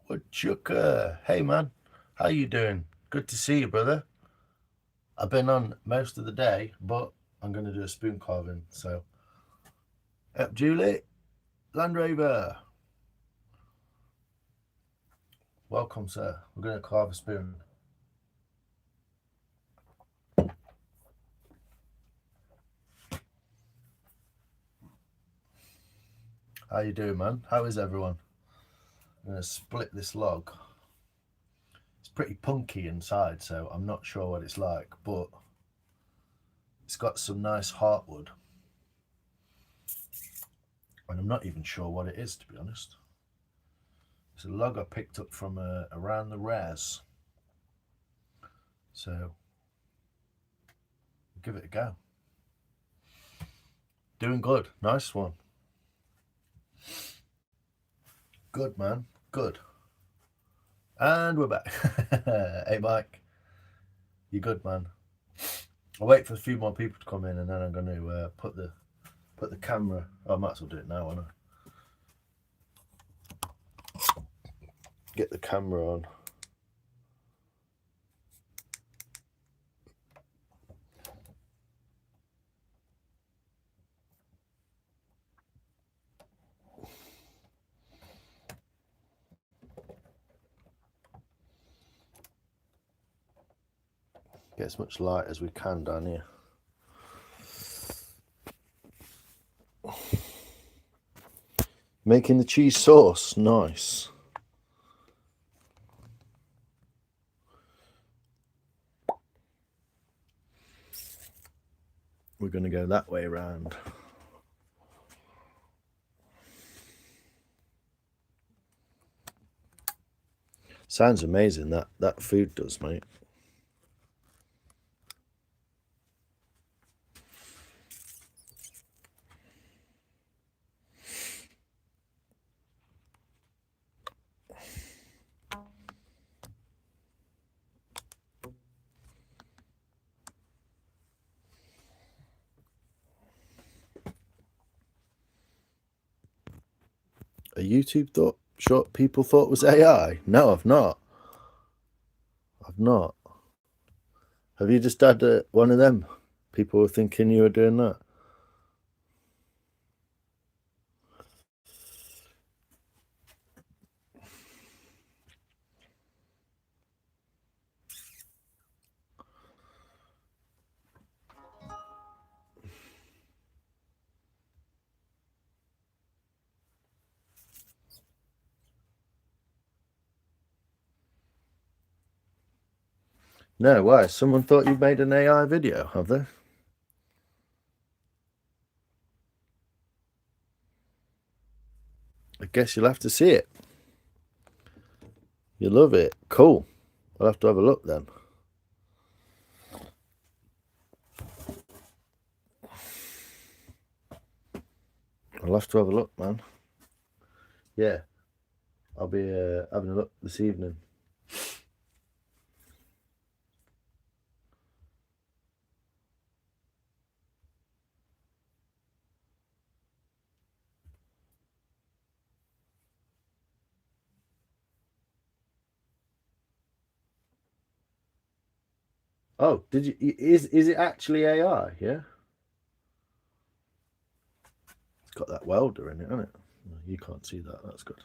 Woodchucker. Hey man, how you doing? Good to see you, brother. I've been on most of the day, but I'm going to do a spoon carving. So, yep, Julie, Land Rover, welcome, sir. We're going to carve a spoon. How you doing, man? How is everyone? I'm going to split this log. It's pretty punky inside, so I'm not sure what it's like, but it's got some nice heartwood. And I'm not even sure what it is, to be honest. It's a log I picked up from around the res. So, give it a go. Doing good. Nice one. Good, man. Good. And we're back. Hey, Mike. You good, man? I'll wait for a few more people to come in, and then I'm going to put the camera. Oh, I might as well do it now, won't I? Get the camera on. Get as much light as we can down here. Making the cheese sauce. Nice. We're going to go that way around. Sounds amazing, that food does, mate. A YouTube short people thought was AI? No, I've not. I've not. Have you just had one of them? People were thinking you were doing that. No, why? Someone thought you made an AI video, have they? I guess you'll have to see it. You love it. Cool. I'll have to have a look then. I'll have to have a look, man. Yeah. I'll be having a look this evening. Oh, did you? Is it actually AI? Yeah. It's got that welder in it, hasn't it? You can't see that. That's good.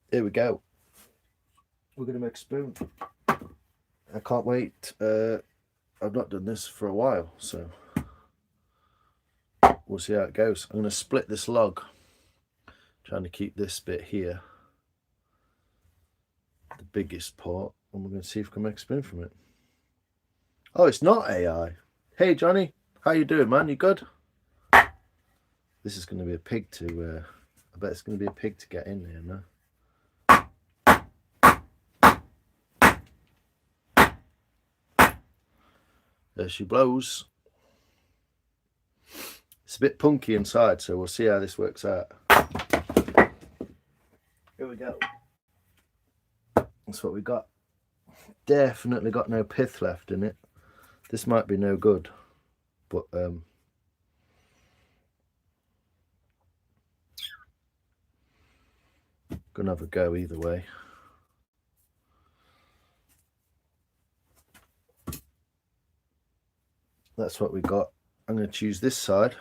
Here we go. We're going to make a spoon. I can't wait. I've not done this for a while, so we'll see how it goes. I'm going to split this log, trying to keep this bit here the biggest part, and we're going to see if we can make a spoon from it. Oh, it's not AI. Hey, Johnny, how you doing, man? You good? This is going to be a pig to. I bet it's going to be a pig to get in here now. There she blows. It's a bit punky inside, so we'll see how this works out. Here we go. That's what we got. Definitely got no pith left in it. This might be no good, but Gonna have a go either way. That's what we got. I'm going to choose this side.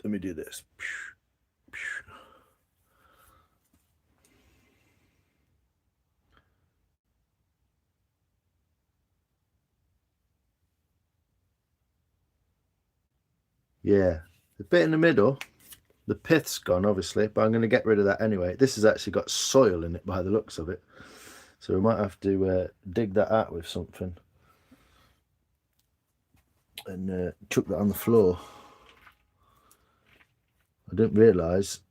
Let me do this. Yeah, the bit in the middle, the pith's gone obviously, but I'm going to get rid of that anyway. This has actually got soil in it by the looks of it, so we might have to dig that out with something and chuck that on the floor. I didn't realise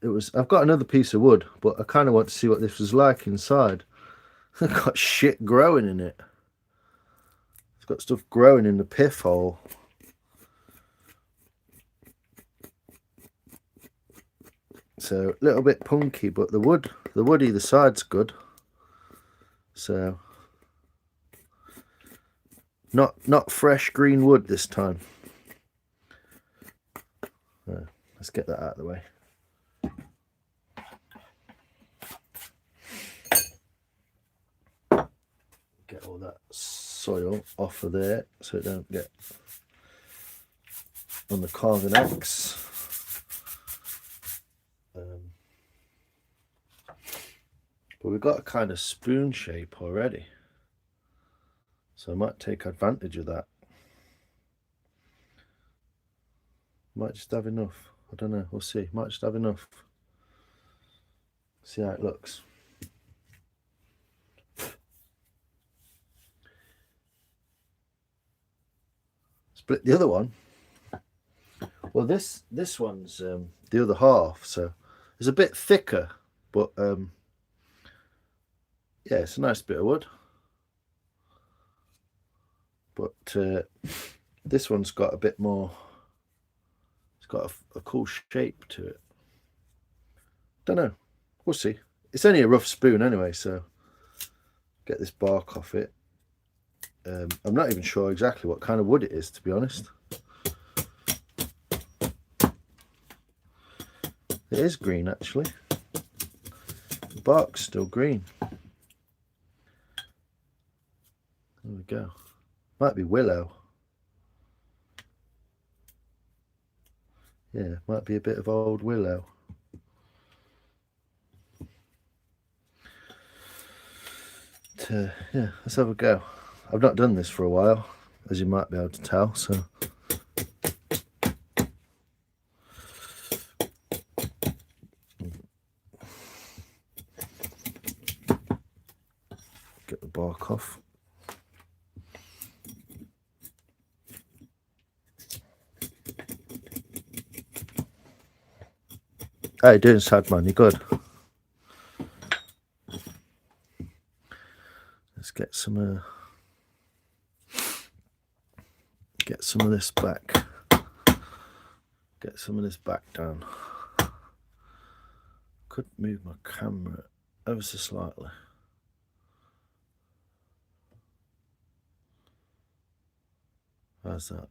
it was. I've got another piece of wood, but I kind of want to see what this was like inside. I've got shit growing in it. It's got stuff growing in the pith hole. So a little bit punky, but the wood either side's good. So not fresh green wood this time. Let's get that out of the way. Get all that soil off of there so it don't get on the carving axe. But we've got a kind of spoon shape already, so I might take advantage of that. Might just have enough. I don't know, we'll see. Might just have enough. See how it looks. Split the other one. Well, this one's the other half, so it's a bit thicker, but yeah, it's a nice bit of wood. But this one's got a bit more. It's got a cool shape to it. Don't know. We'll see. It's only a rough spoon anyway, so get this bark off it. I'm not even sure exactly what kind of wood it is, to be honest. It is green, actually. The bark's still green. There we go. Might be willow. Yeah, might be a bit of old willow. Yeah, let's have a go. I've not done this for a while, as you might be able to tell, so get the bark off. How you doing, Sadman? You good? Let's get some of this back. Get some of this back down. Could move my camera ever so slightly. How's that?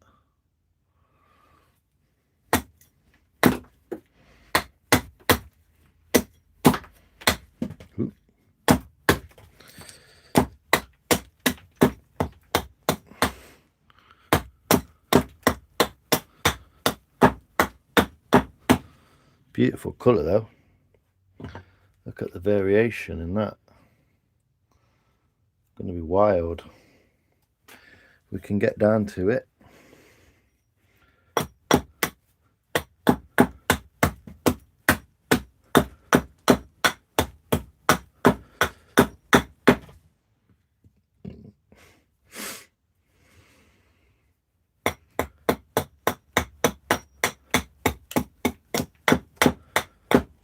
Ooh. Beautiful colour though. Look at the variation in that. It's going to be wild. We can get down to it.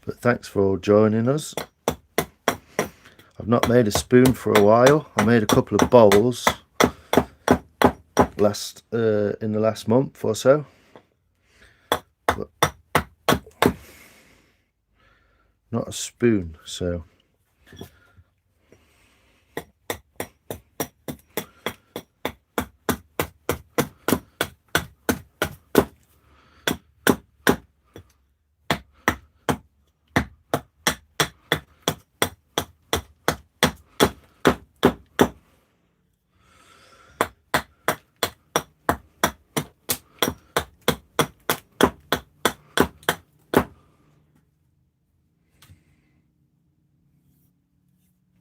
But thanks for all joining us. I've not made a spoon for a while. I made a couple of bowls in the last month or so, but not a spoon. So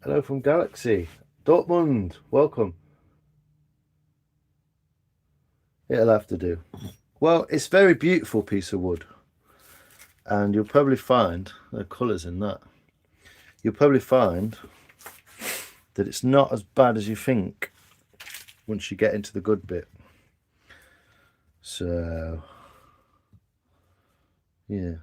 Hello from Galaxy. Dortmund, welcome. It'll have to do. Well, it's a very beautiful piece of wood. And you'll probably find, there are colours in that, you'll probably find that it's not as bad as you think once you get into the good bit. So, yeah.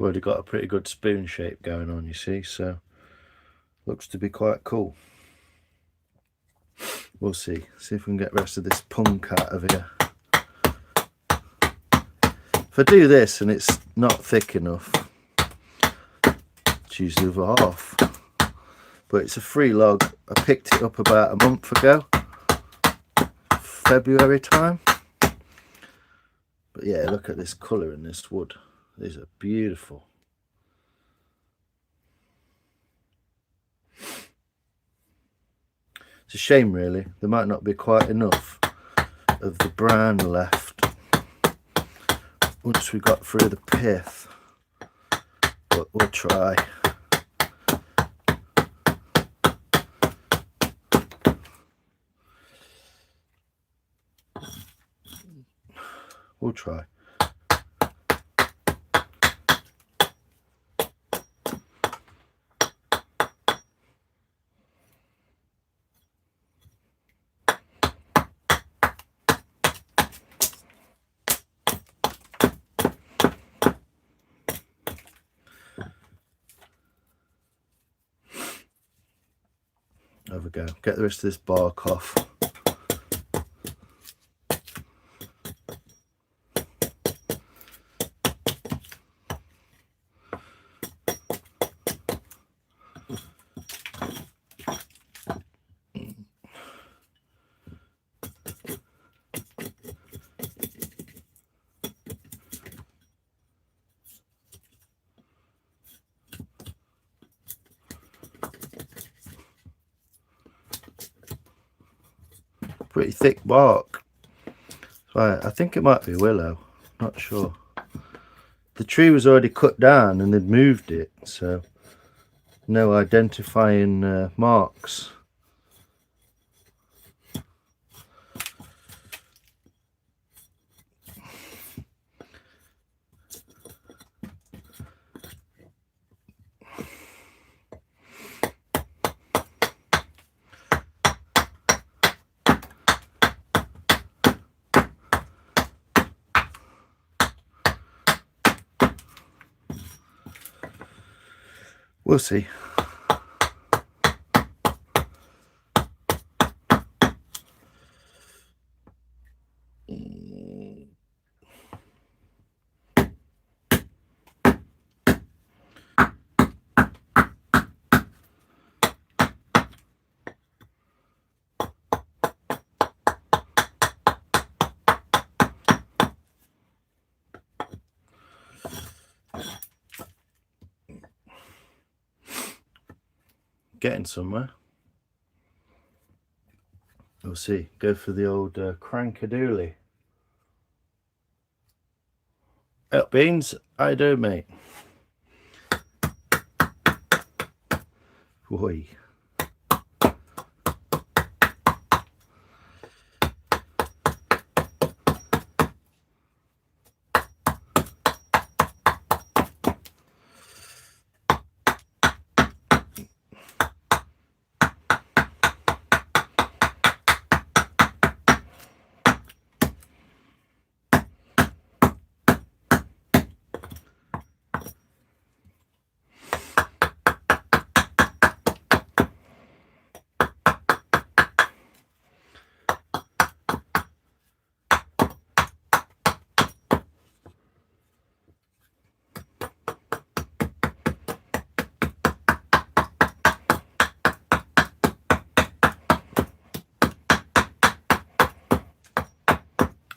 We've already got a pretty good spoon shape going on, you see, so looks to be quite cool. We'll see if we can get the rest of this punk out of here. If I do this and it's not thick enough, it's usually the other half. But it's a free log. I picked it up about a month ago, February time. But yeah, look at this colour in this wood. These are beautiful. It's a shame really, there might not be quite enough of the brown left once we got through the pith, but we'll try. We'll try. There we go. Get the rest of this bark off. Pretty thick bark. Right, I think it might be willow, not sure. The tree was already cut down and they'd moved it, so no identifying marks. We'll see. Getting somewhere. We'll see. Go for the old crankadoodly. Up Beans, how you doing, mate? Oi.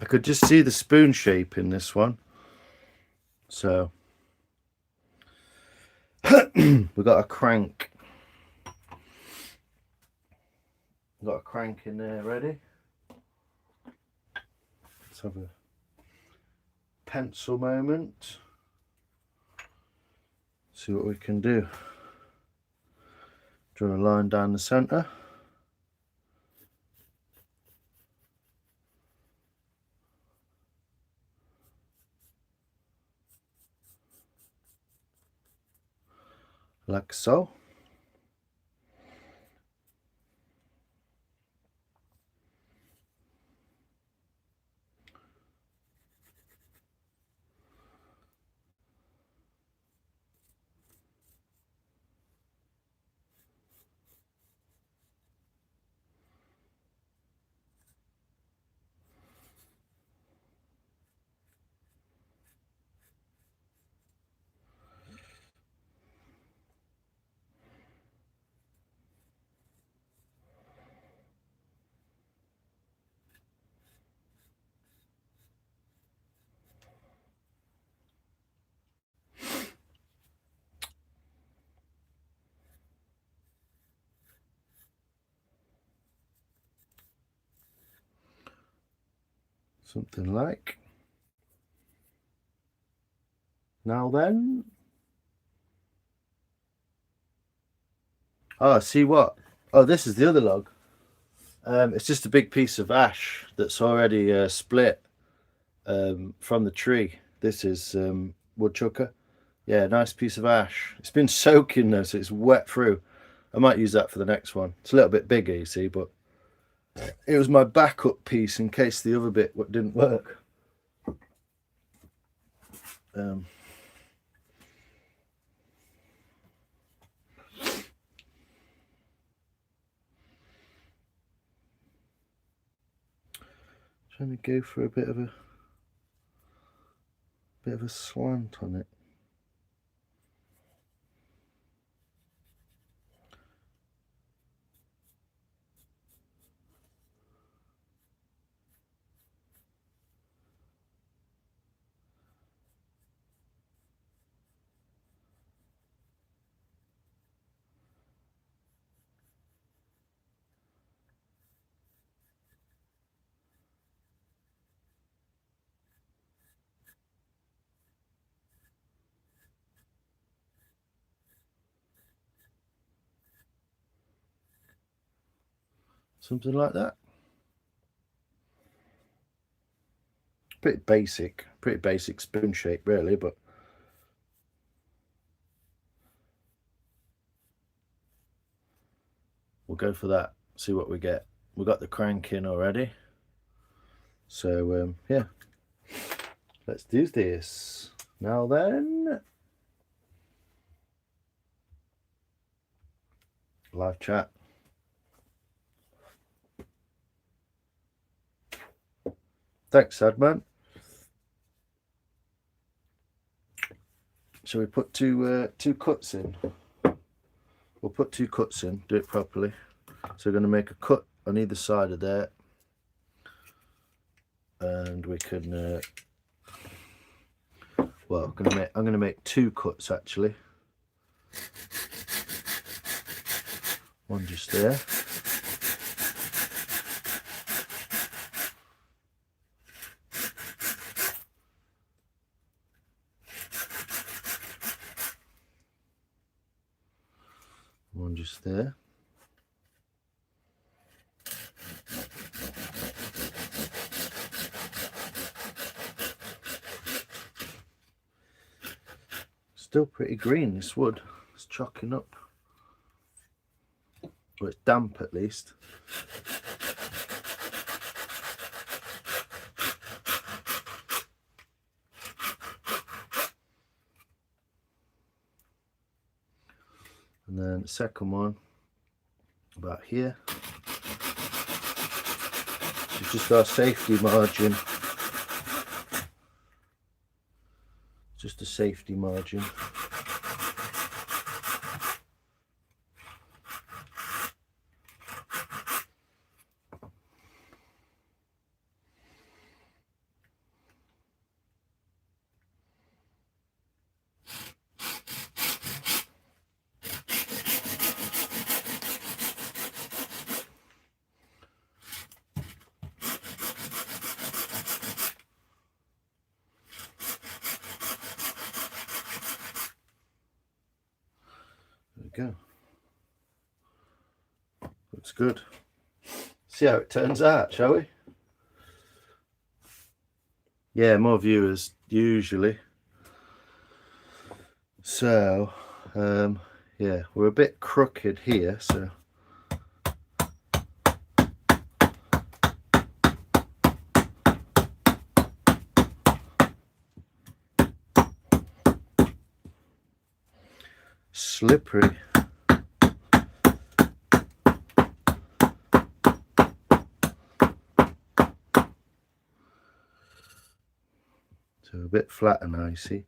I could just see the spoon shape in this one. So we've got a crank. Got a crank in there ready. Let's have a pencil moment. See what we can do. Draw a line down the centre. Like so. Something like. Now then. Oh, see what? Oh, this is the other log. It's just a big piece of ash that's already split from the tree. This is woodchucker. Yeah, nice piece of ash. It's been soaking though, so it's wet through. I might use that for the next one. It's a little bit bigger, you see, but it was my backup piece in case the other bit didn't work. Trying to go for a bit of a slant on it. Something like that. Pretty basic spoon shape really, but we'll go for that, see what we get. We've got the crank in already, so yeah, let's do this. Now then, live chat. Thanks, Sadman. Shall we put two cuts in? We'll put 2 cuts in, do it properly. So we're going to make a cut on either side of there, and we can well, I'm going to make 2 cuts actually. One just there. One just there. Still pretty green, this wood. It's chalking up. Well, it's damp at least. And then the second one about here. It's just our safety margin. Just a safety margin. we go. Looks good. See how it turns out, shall we? Yeah, more viewers usually. So, yeah, we're a bit crooked here, so. Slippery. So a bit flatter now, you see.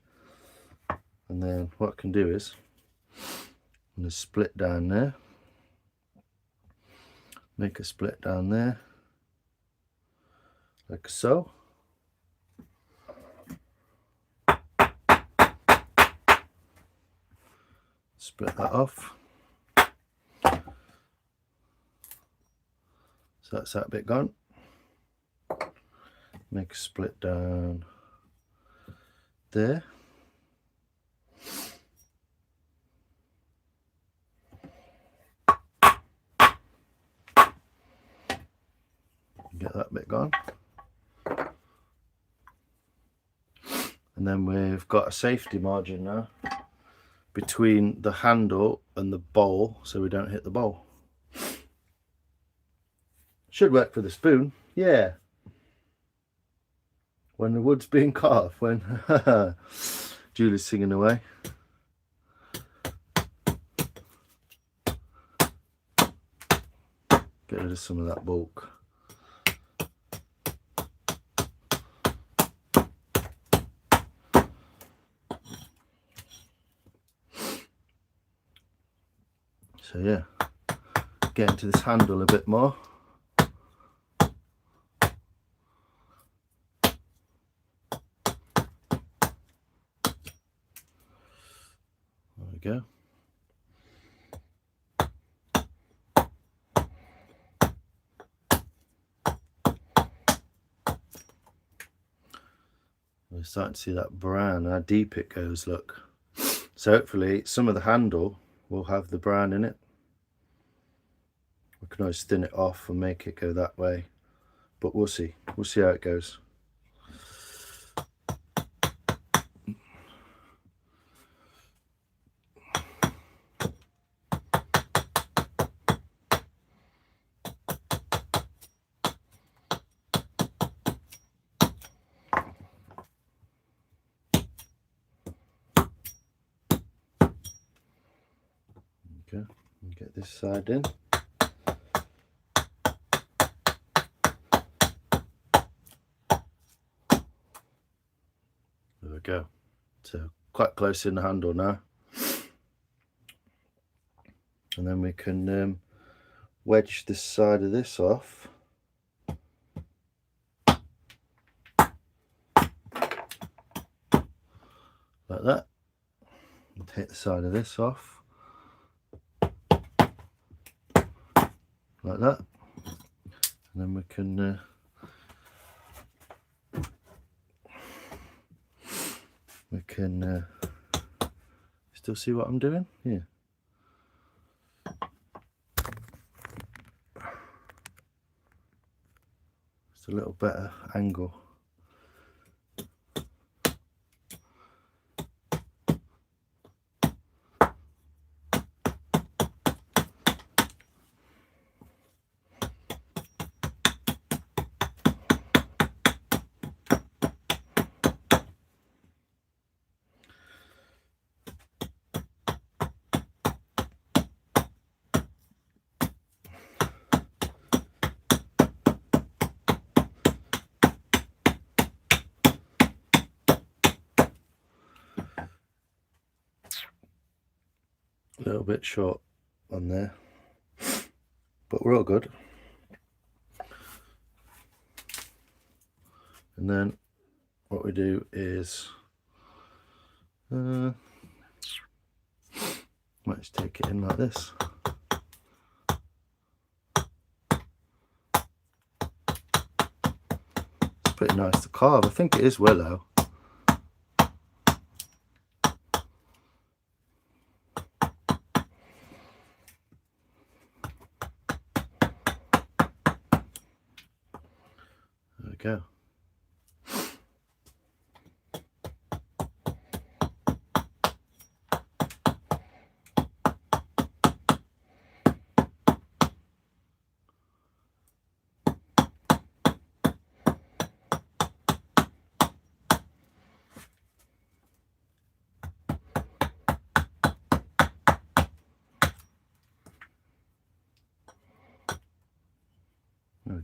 And then what I can do is I'm going to split down there, make a split down there, like so. Split that off. So that's that bit gone. Make a split down there. Get that bit gone. And then we've got a safety margin now between the handle and the bowl, so we don't hit the bowl. Should work for the spoon, yeah. When the wood's being cut off, when Julie's singing away. Get rid of some of that bulk. So yeah, get into this handle a bit more. There we go. We're starting to see that brown, how deep it goes, look. So hopefully some of the handle will have the brown in it. We can always thin it off and make it go that way, but we'll see how it goes. Okay, get this side in. There we go. So quite close in the handle now. And then we can wedge this side of this off. Like that. And take the side of this off. Like that. And then we can still see what I'm doing? Yeah. Just a little better angle. A little bit short on there, but we're all good. And then what we do is let's take it in like this. It's pretty nice to carve. I think it is willow.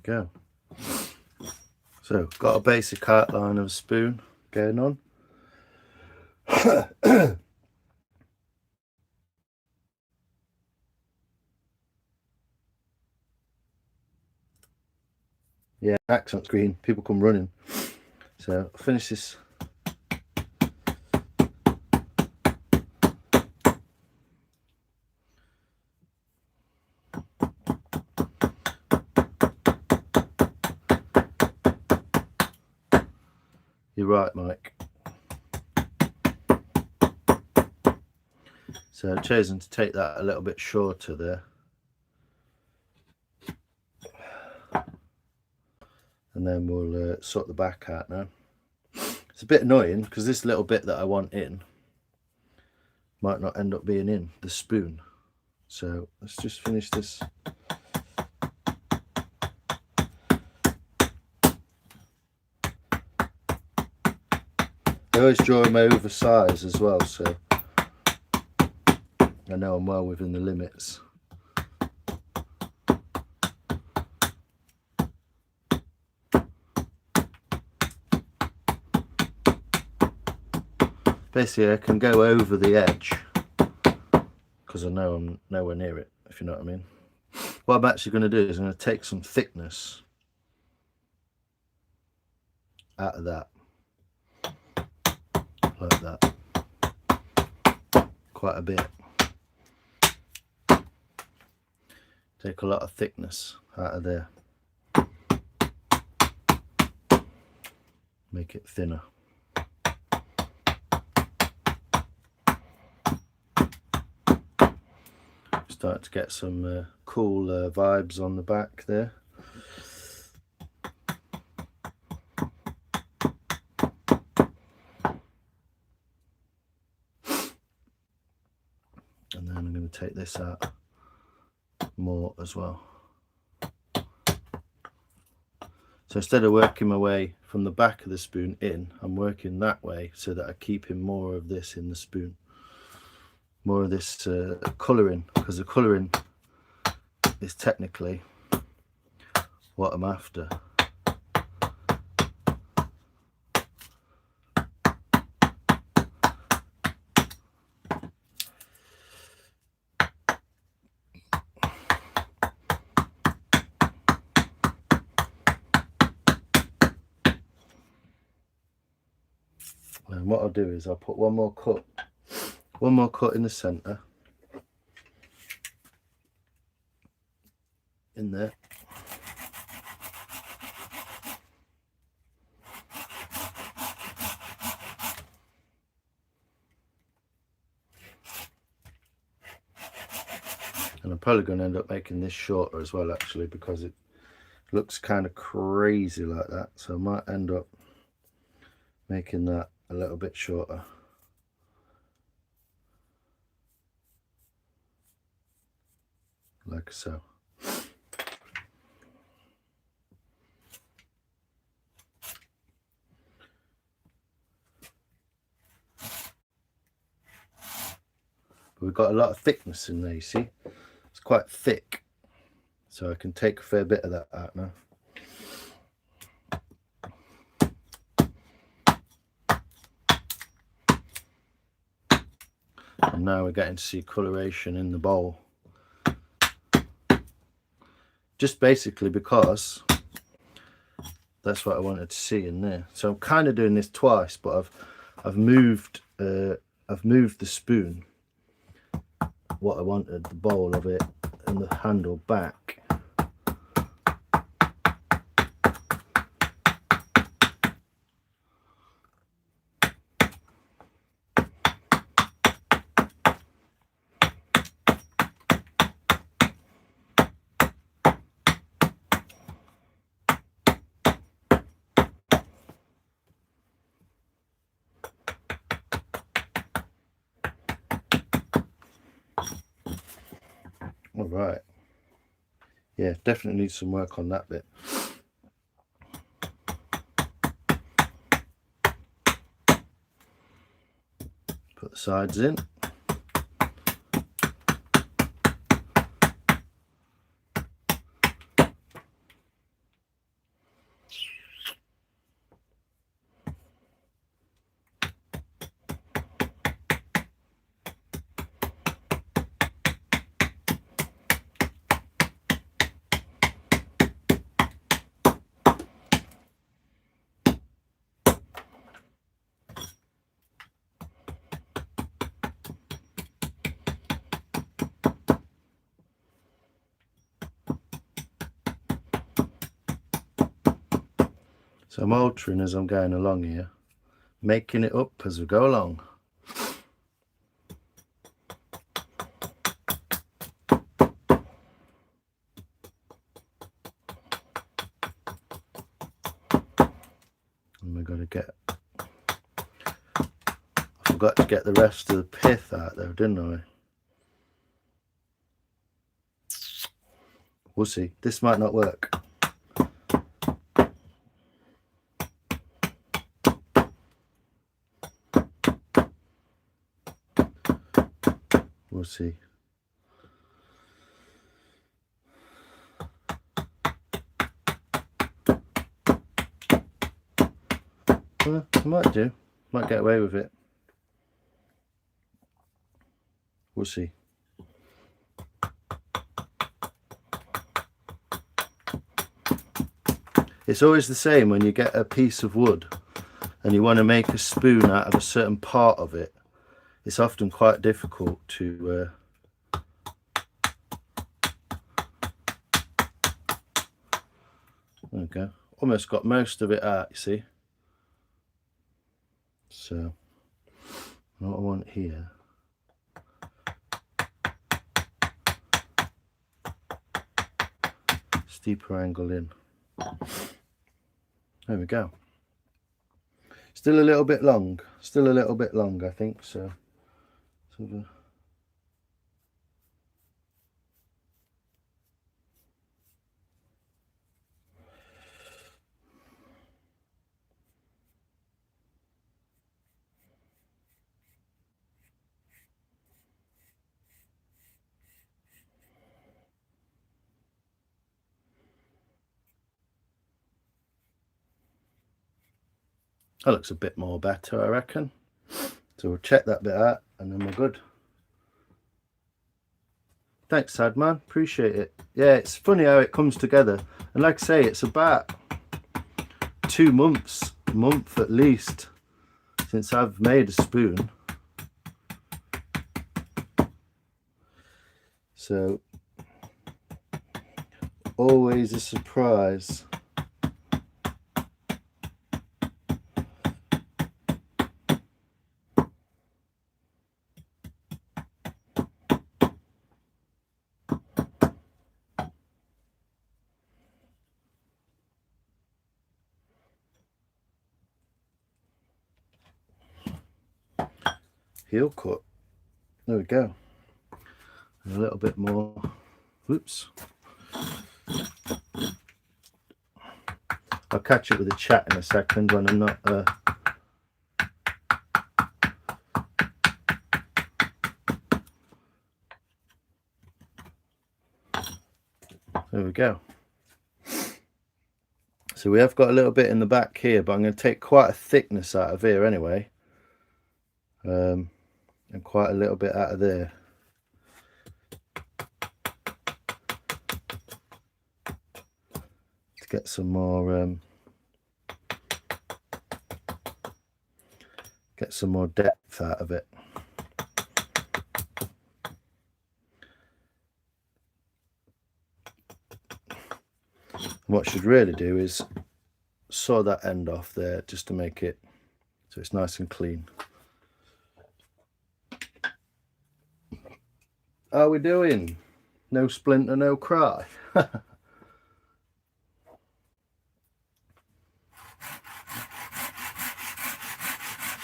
go. So got a basic outline of a spoon going on. Yeah, accent screen, people come running. So I'll finish this. You're right, Mike. So I've chosen to take that a little bit shorter there. And then we'll sort the back out now. It's a bit annoying because this little bit that I want in might not end up being in the spoon. So let's just finish this. I always draw them oversized as well, so I know I'm well within the limits. Basically I can go over the edge because I know I'm nowhere near it, if you know what I mean. What I'm actually going to do is I'm going to take some thickness out of that, like that, quite a bit. Take a lot of thickness out of there, make it thinner. Start to get some cool vibes on the back there. And then I'm going to take this out more as well. So instead of working my way from the back of the spoon in, I'm working that way so that I keep in more of this in the spoon. More of this colouring, because the colouring is technically what I'm after. And what I'll do is I'll put one more cut in the centre, in there. And I'm probably going to end up making this shorter as well, actually, because it looks kind of crazy like that. So I might end up making that a little bit shorter. Like so. But we've got a lot of thickness in there, you see. It's quite thick. So I can take a fair bit of that out now. And now we're getting to see coloration in the bowl. Just basically because that's what I wanted to see in there. So I'm kind of doing this twice, but I've moved the spoon, what I wanted, the bowl of it and the handle back. All right. Yeah, definitely needs some work on that bit. Put the sides in. So I'm altering as I'm going along here, making it up as we go along. And we've got to get, I forgot to get the rest of the pith out though, didn't I? We'll see. This might not work. We'll see. Well, I might do. Might get away with it. We'll see. It's always the same when you get a piece of wood and you want to make a spoon out of a certain part of it. It's often quite difficult to there we go. Almost got most of it out, you see. So what I want here, steeper angle in. There we go. Still a little bit long. Still a little bit long, I think. So sort of. That looks a bit more better, I reckon. So we'll check that bit out and then we're good. Thanks, Sadman. Appreciate it. Yeah, it's funny how it comes together. And like I say, it's about 2 months, a month at least, since I've made a spoon. So, always a surprise. Heel cut. There we go. And a little bit more. Whoops. I'll catch up with the chat in a second when I'm not there we go. So we have got a little bit in the back here, but I'm going to take quite a thickness out of here anyway. And quite a little bit out of there. To get some more depth out of it. And what I should really do is saw that end off there just to make it so it's nice and clean. How are we doing? No splinter, no cry. So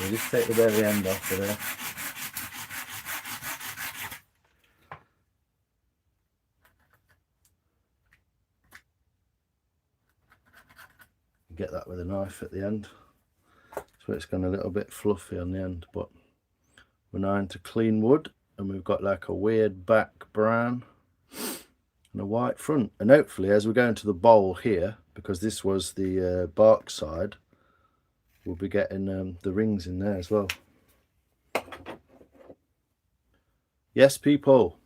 just take the very end off of there. Get that with a knife at the end. So it's gone a little bit fluffy on the end, but we're now into clean wood. And we've got like a weird back brown and a white front. And hopefully as we go into the bowl here, because this was the bark side, we'll be getting the rings in there as well. Yes, people.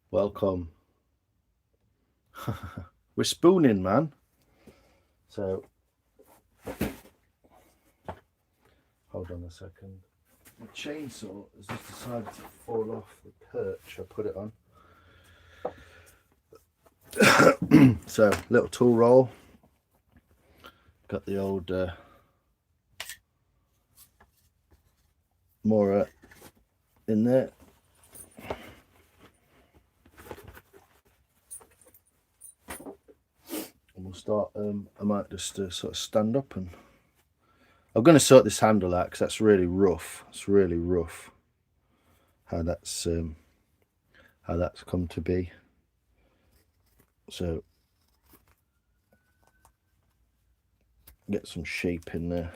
Welcome. We're spooning, man. So, hold on a second. The chainsaw has just decided to fall off the perch I put it on. So, little tool roll. got the old Mora in there. And we'll start, I might just sort of stand up, and I'm going to sort this handle out because that's really rough. It's really rough how that's come to be. So get some shape in there.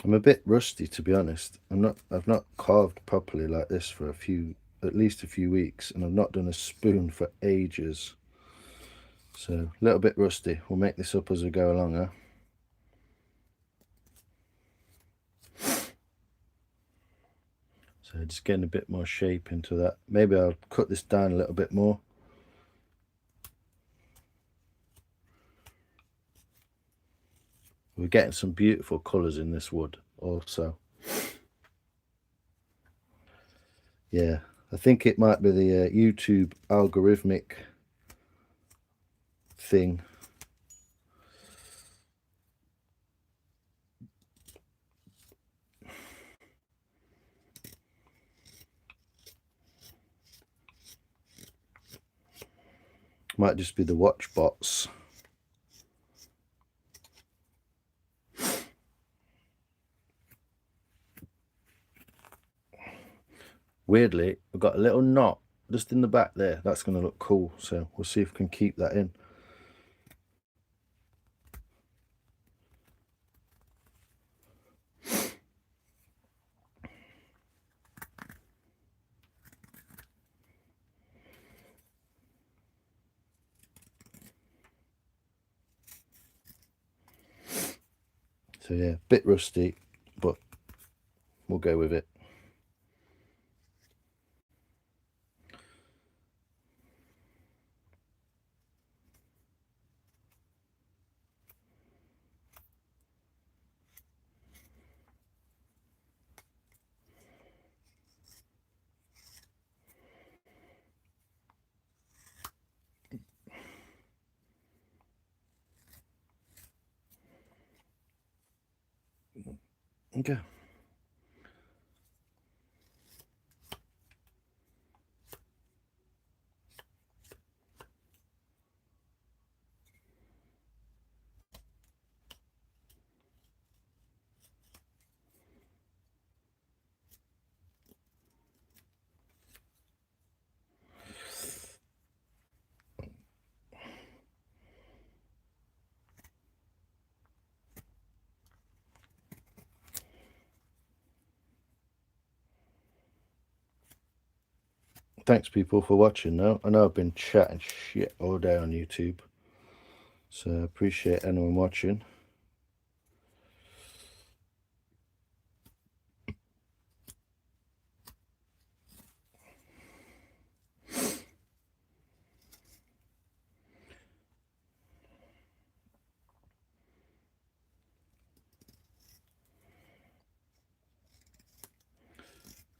I'm a bit rusty, to be honest. I've not carved properly like this for at least a few weeks, and I've not done a spoon for ages. So a little bit rusty. We'll make this up as we go along, huh? So just getting a bit more shape into that. Maybe I'll cut this down a little bit more. We're getting some beautiful colours in this wood also. Yeah, I think it might be the YouTube algorithmic thing. Might just be the watch bots. Weirdly, I've got a little knot just in the back there. That's going to look cool. So we'll see if we can keep that in. So yeah, bit rusty, but we'll go with it. Okay. Thanks people for watching now. I know I've been chatting shit all day on YouTube, so I appreciate anyone watching.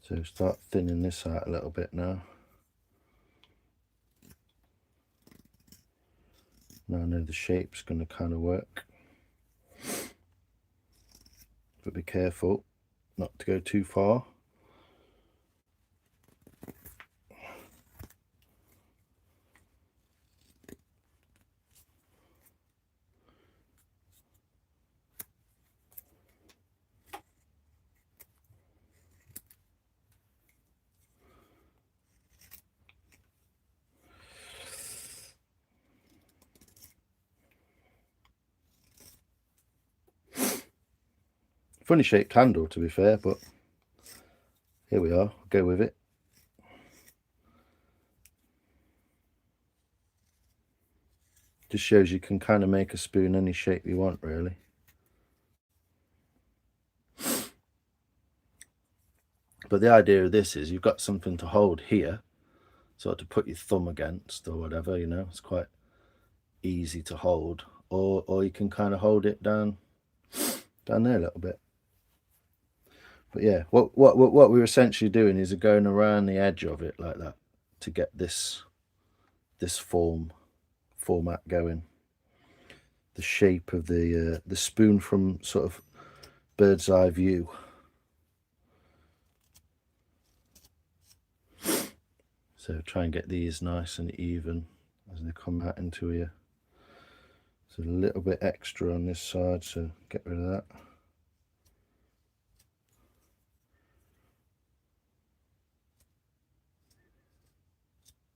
So start thinning this out a little bit now. Now I know the shape's going to kind of work. but be careful not to go too far. Funny shaped handle, to be fair, but here we are. I'll go with it. Just shows you can kind of make a spoon any shape you want, really. But the idea of this is you've got something to hold here, sort of to put your thumb against or whatever, you know. It's quite easy to hold, or you can kind of hold it down there a little bit. But yeah, what we're essentially doing is going around the edge of it like that to get this format going. The shape of the spoon from sort of bird's eye view. So try and get these nice and even as they come out into here. So a little bit extra on this side, so get rid of that.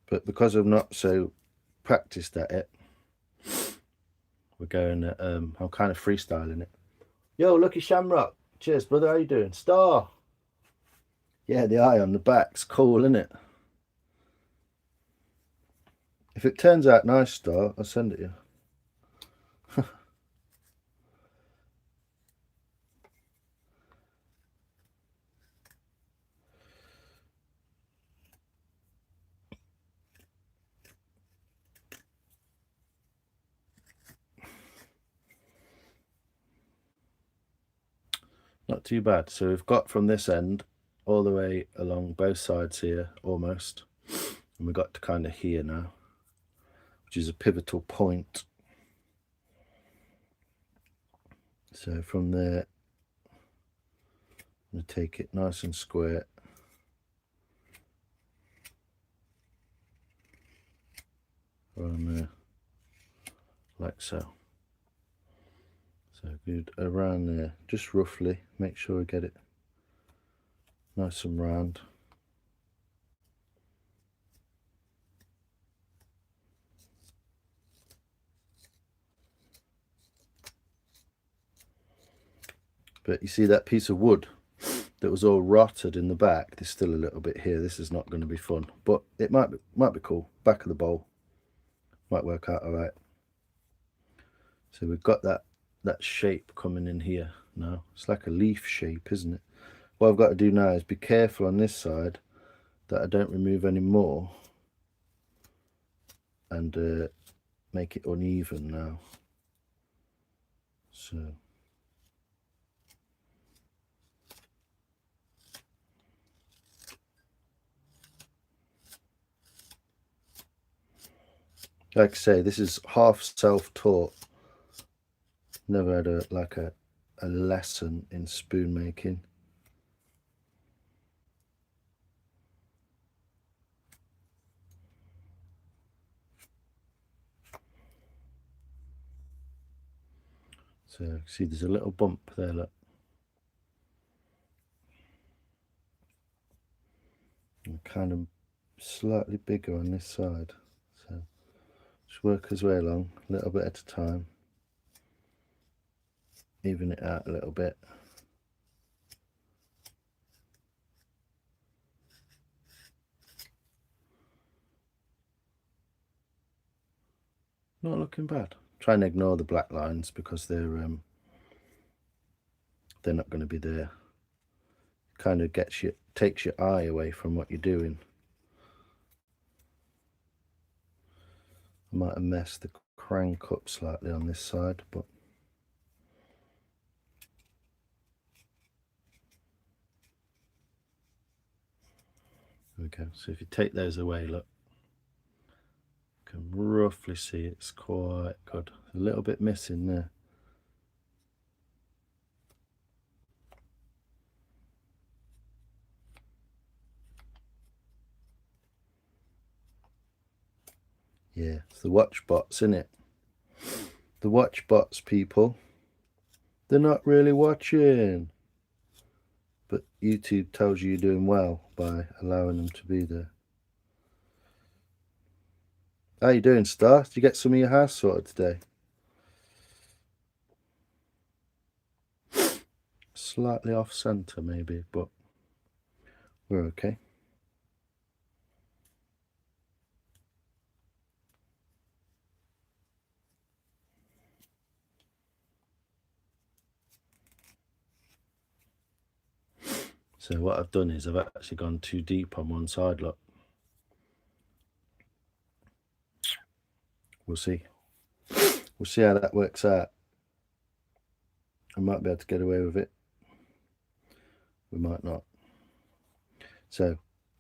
But because I'm not so practiced at it, we're going at, I'm kind of freestyling it. Yo, Lucky Shamrock. Cheers, brother. How you doing? Star. Yeah, the eye on the back's cool, isn't it? If it turns out nice, Star, I'll send it you. Not too bad. So we've got from this end all the way along both sides here, almost. And we've got to kind of here now, which is a pivotal point. So from there, I'm going to take it nice and square. Around there, like so. So good around there, just roughly, make sure we get it nice and round. But you see that piece of wood that was all rotted in the back, there's still a little bit here. This is not going to be fun, but it might be cool. Back of the bowl might work out all right. So we've got that shape coming in here now. It's like a leaf shape, isn't it? What I've got to do now is be careful on this side that I don't remove any more and make it uneven now. So like I say, this is half self-taught. Never had a lesson in spoon making. So see, there's a little bump there, look. And kind of slightly bigger on this side. So just work his way along, a little bit at a time. Even it out a little bit. Not looking bad. Try and ignore the black lines because they're not going to be there. Kind of takes your eye away from what you're doing. I might have messed the crank up slightly on this side, but there we go. So if you take those away, look, you can roughly see it's quite good. A little bit missing there. Yeah, it's the watch bots, isn't it? The watch bots, people. They're not really watching. But YouTube tells you you're doing well by allowing them to be there. How you doing, Star? Did you get some of your house sorted today? Slightly off centre maybe, but we're okay. So what I've done is I've actually gone too deep on one side, look. We'll see. We'll see how that works out. I might be able to get away with it. We might not. So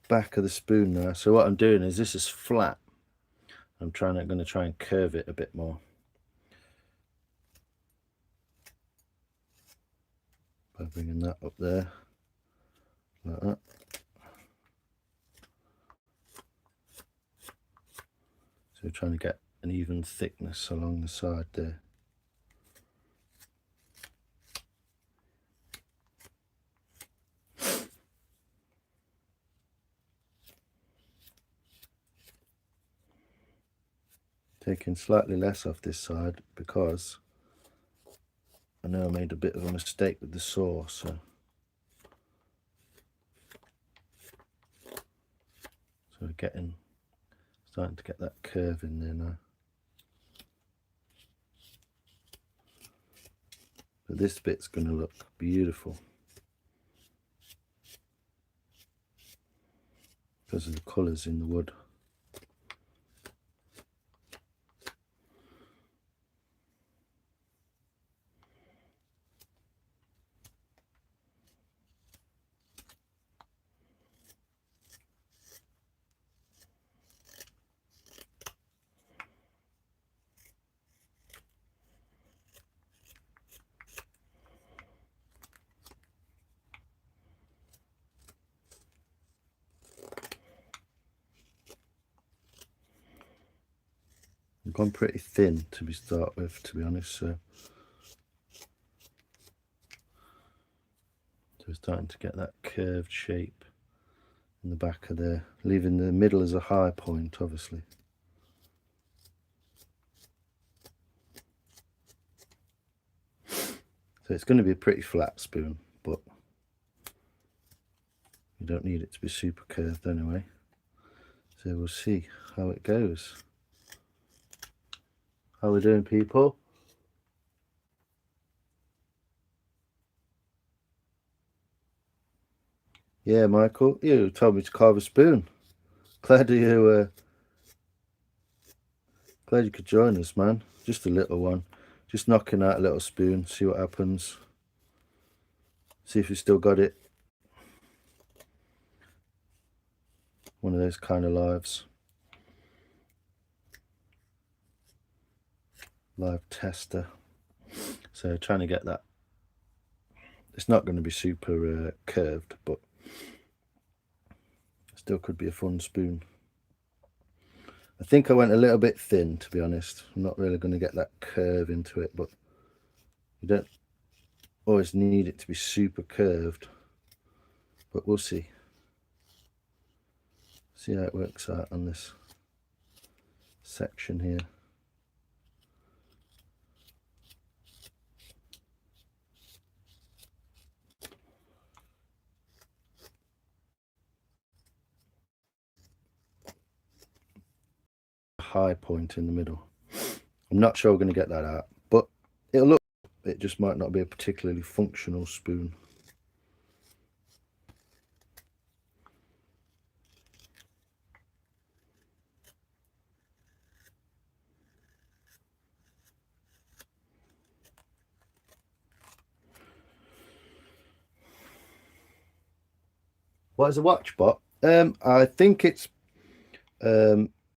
back of the spoon now. So what I'm doing is this is flat. I'm going to try and curve it a bit more. By bringing that up there, like that. So we're trying to get an even thickness along the side there. Taking slightly less off this side because I know I made a bit of a mistake with the saw, so we're starting to get that curve in there now. But this bit's going to look beautiful because of the colours in the wood. I've gone pretty thin to start with, to be honest, so we're starting to get that curved shape in the back of there, leaving the middle as a high point, obviously. So it's going to be a pretty flat spoon, but you don't need it to be super curved anyway. So we'll see how it goes. How we doing, people? Yeah, Michael, you told me to carve a spoon. Glad you could join us, man. Just a little one. Just knocking out a little spoon, see what happens. See if we still got it. One of those kind of lives. Live tester. So trying to get that. It's not going to be super curved, but still could be a fun spoon. I think I went a little bit thin, to be honest. I'm not really going to get that curve into it, but you don't always need it to be super curved. But we'll see. See how it works out on this section here. High point in the middle. I'm not sure we're going to get that out, but it'll look. It just might not be a particularly functional spoon. What is a watch bot? I think it's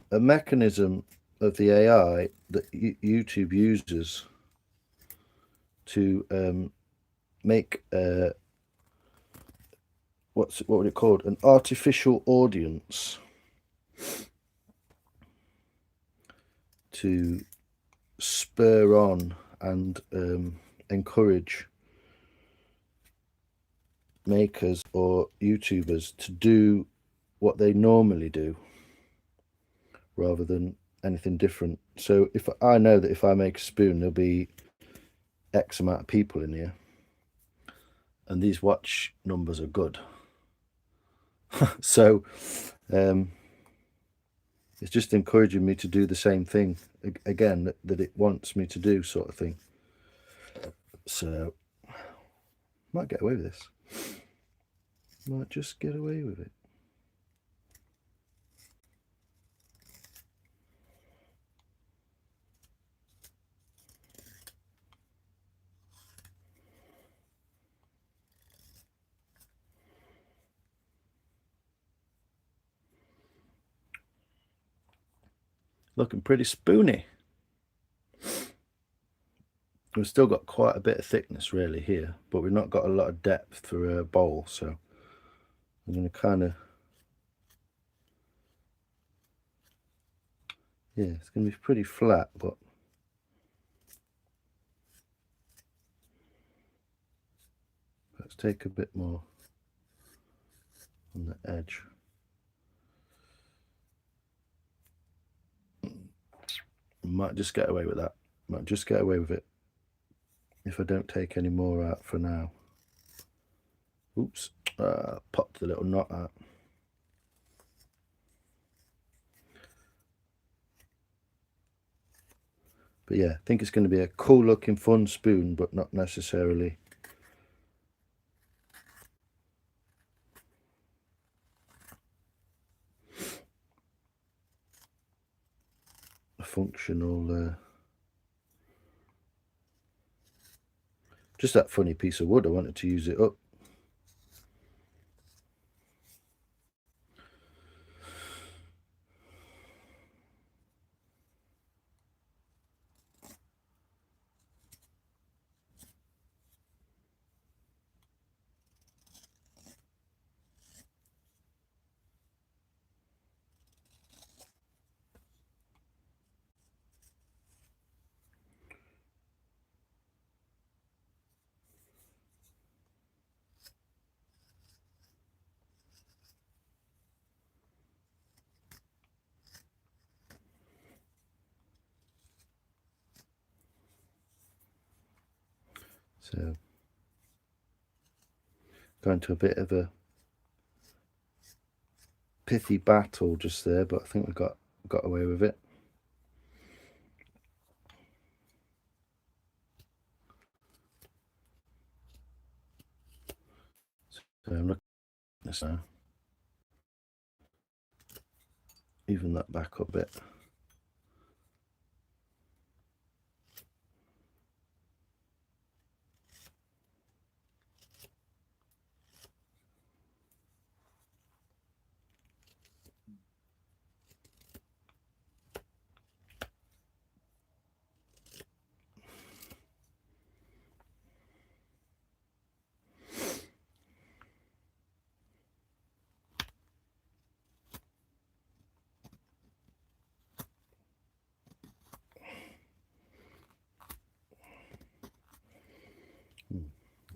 a mechanism of the AI that YouTube uses to make what would it called? An artificial audience. to spur on and encourage makers or YouTubers to do what they normally do rather than anything different. So if I know that if I make a spoon, there'll be X amount of people in here and these watch numbers are good. So it's just encouraging me to do the same thing again that it wants me to do, sort of thing. So might get away with this. Might just get away with it. Looking pretty spoony. We've still got quite a bit of thickness really here, but we've not got a lot of depth for a bowl, so I'm going to kind of, yeah, it's going to be pretty flat, but let's take a bit more on the edge. Might just get away with that. Might just get away with it if I don't take any more out for now. Oops, popped the little knot out. But yeah, I think it's going to be a cool looking fun spoon, but not necessarily a functional, just that funny piece of wood. I wanted to use it up. So going to a bit of a pithy battle just there, but I think we got away with it. So I'm looking at this now. Even that back up a bit.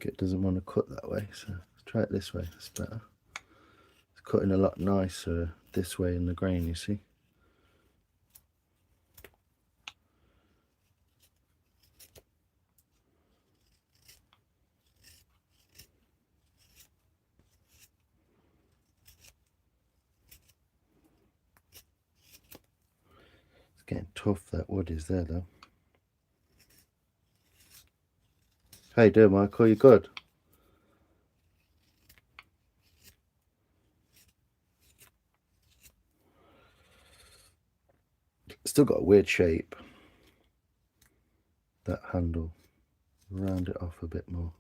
It doesn't want to cut that way, so let's try it this way. It's better. It's cutting a lot nicer this way in the grain, you see. It's getting tough, that wood is there though. How you doing, Michael? You good? Still got a weird shape, that handle. Round it off a bit more.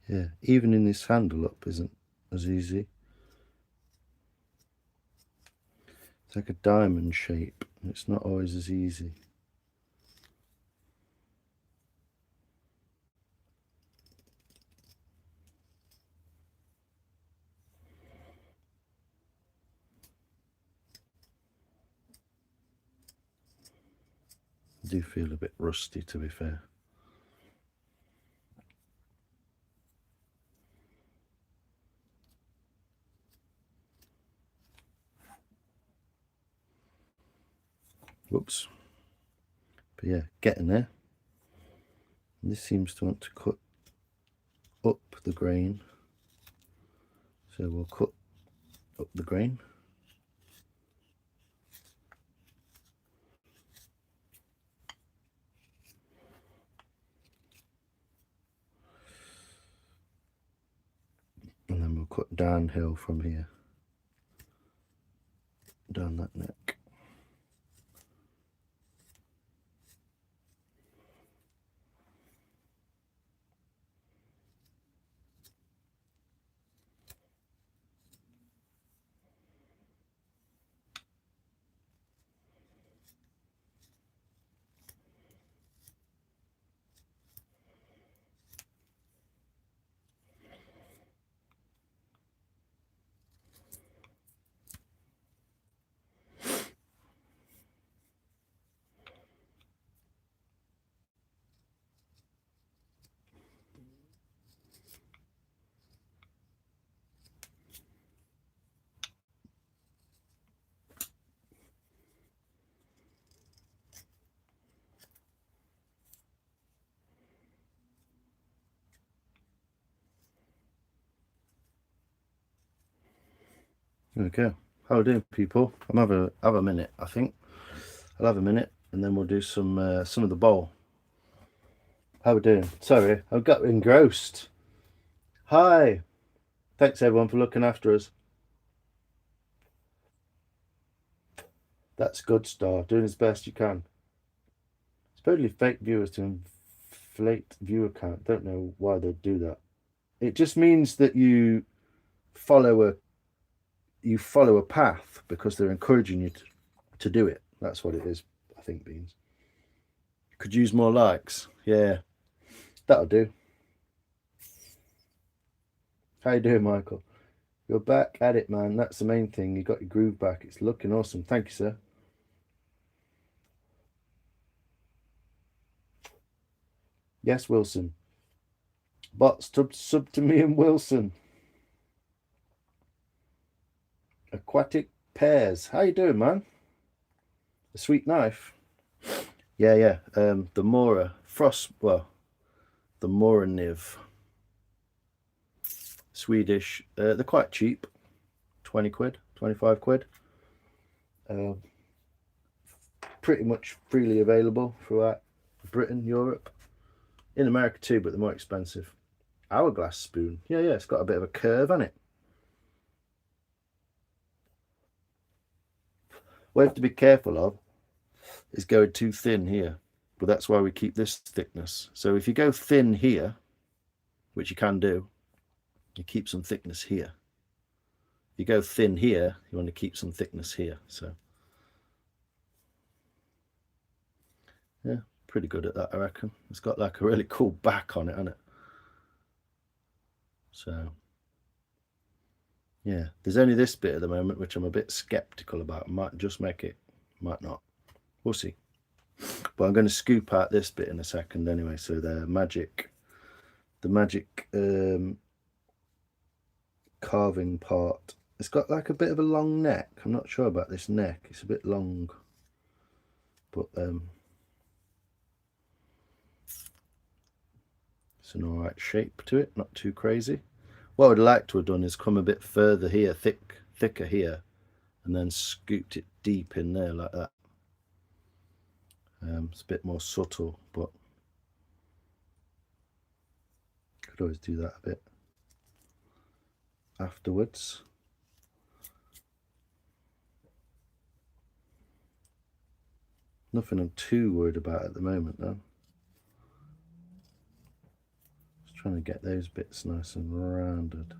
Yeah, evening this handle up isn't as easy. It's like a diamond shape, and it's not always as easy. I do feel a bit rusty, to be fair. Whoops. But yeah, getting there. And this seems to want to cut up the grain. So we'll cut up the grain. And then we'll cut downhill from here. Down that neck. There we go. How are we doing, people? I'm have a minute, I think. I'll have a minute and then we'll do some of the bowl. How we doing? Sorry, I got engrossed. Hi. Thanks everyone for looking after us. That's good, Star. Doing as best you can. Supposedly fake viewers to inflate viewer count. Don't know why they'd do that. It just means that you follow a path because they're encouraging you to do it. That's what it is, I think, Beans. Could use more likes. Yeah, that'll do. How you doing, Michael? You're back at it, man. That's the main thing. You got your groove back. It's looking awesome. Thank you, sir. Yes, Wilson. Bot sub to me and Wilson. Aquatic pears. How you doing, man? A sweet knife. Yeah. The Mora Frost. Well, the Mora Niv. Swedish. They're quite cheap. 20 quid, 25 quid. Pretty much freely available throughout Britain, Europe, in America too, but they're more expensive. Hourglass spoon. Yeah, it's got a bit of a curve on it. What you have to be careful of is going too thin here, but that's why we keep this thickness. So if you go thin here, which you can do, you keep some thickness here. If you go thin here, you want to keep some thickness here. So yeah, pretty good at that, I reckon. It's got like a really cool back on it, hasn't it? So yeah, there's only this bit at the moment which I'm a bit skeptical about. Might just make it, might not. We'll see. But I'm going to scoop out this bit in a second anyway. So the magic carving part. It's got like a bit of a long neck. I'm not sure about this neck. It's a bit long, but it's an all right shape to it. Not too crazy. What I'd like to have done is come a bit further here, thicker here, and then scooped it deep in there like that. It's a bit more subtle, but could always do that a bit afterwards. Nothing I'm too worried about at the moment though. Let's Trying to get those bits nice and rounded.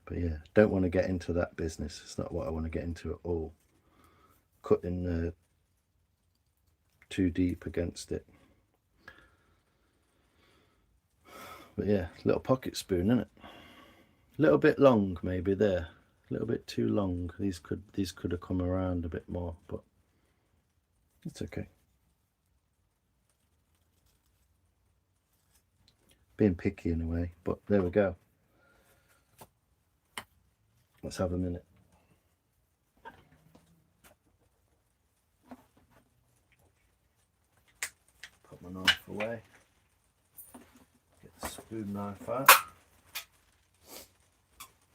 But yeah, don't want to get into that business. It's not what I want to get into at all. Cutting too deep against it. But yeah, little pocket spoon, isn't it? A little bit long maybe there. A little bit too long. These could have come around a bit more, but it's okay. Being picky in a way, but there we go. Let's have a minute. Put my knife away. Get the spoon knife out.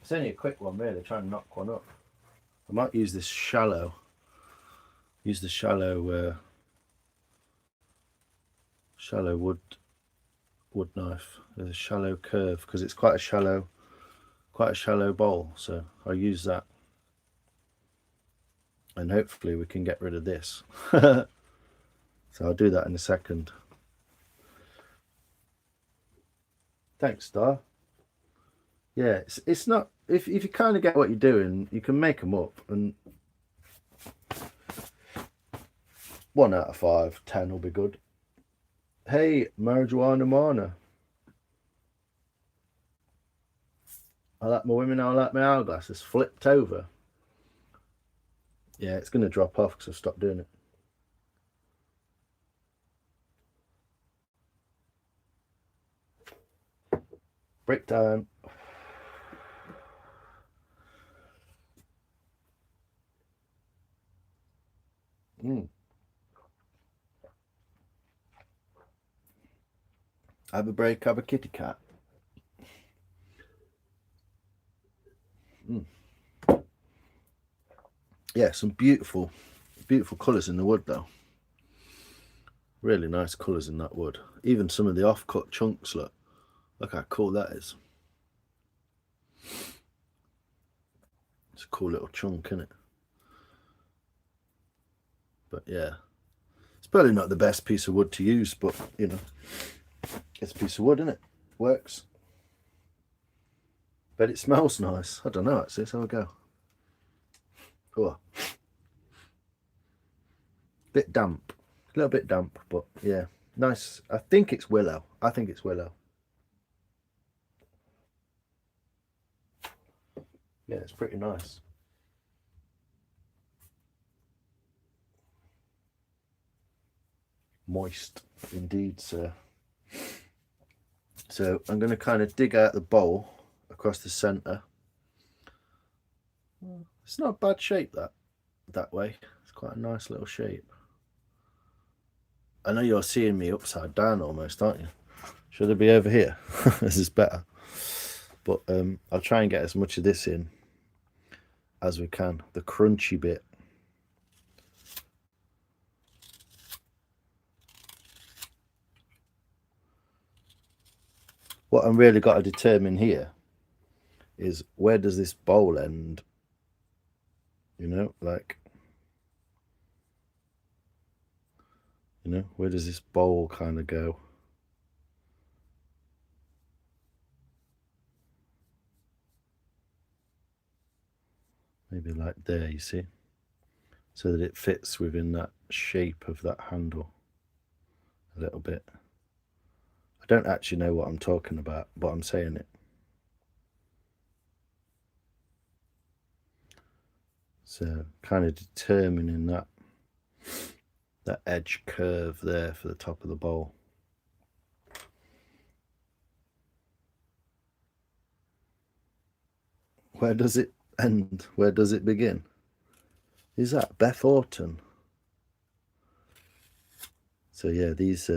It's only a quick one really, trying to knock one up. I might use this shallow. Use the shallow wood knife. There's a shallow curve because it's quite a shallow bowl, so I'll use that. And hopefully we can get rid of this. So I'll do that in a second. Thanks, Star. Yeah, it's not, if you kind of get what you're doing, you can make them up, and 1 out of 5, 10 will be good. Hey, Marijuana Mana. I like my women, I like my hourglass. It's flipped over. Yeah, it's going to drop off because I've stopped doing it. Break time. Have a break, have a kitty cat. Yeah, some beautiful colours in the wood though. Really nice colours in that wood. Even some of the off-cut chunks, look how cool that is. It's a cool little chunk, isn't it? But yeah, it's probably not the best piece of wood to use, but you know, it's a piece of wood, isn't it? Works. But it smells nice. I don't know actually, so I'll go. Oh, bit damp, a little bit damp, but yeah, nice. I think it's willow. Yeah, it's pretty nice. Moist indeed, sir. So I'm going to kind of dig out the bowl across the centre. It's not a bad shape that way. It's quite a nice little shape. I know you're seeing me upside down almost, aren't you? Should I be over here? This is better. But I'll try and get as much of this in as we can. The crunchy bit. What I'm really got to determine here is, where does this bowl end? You know, like, you know, where does this bowl kind of go? Maybe like there, you see, so that it fits within that shape of that handle a little bit. I don't actually know what I'm talking about, but I'm saying it. So kind of determining that edge curve there for the top of the bowl. Where does it end? Where does it begin? Is that Beth Orton? So yeah, these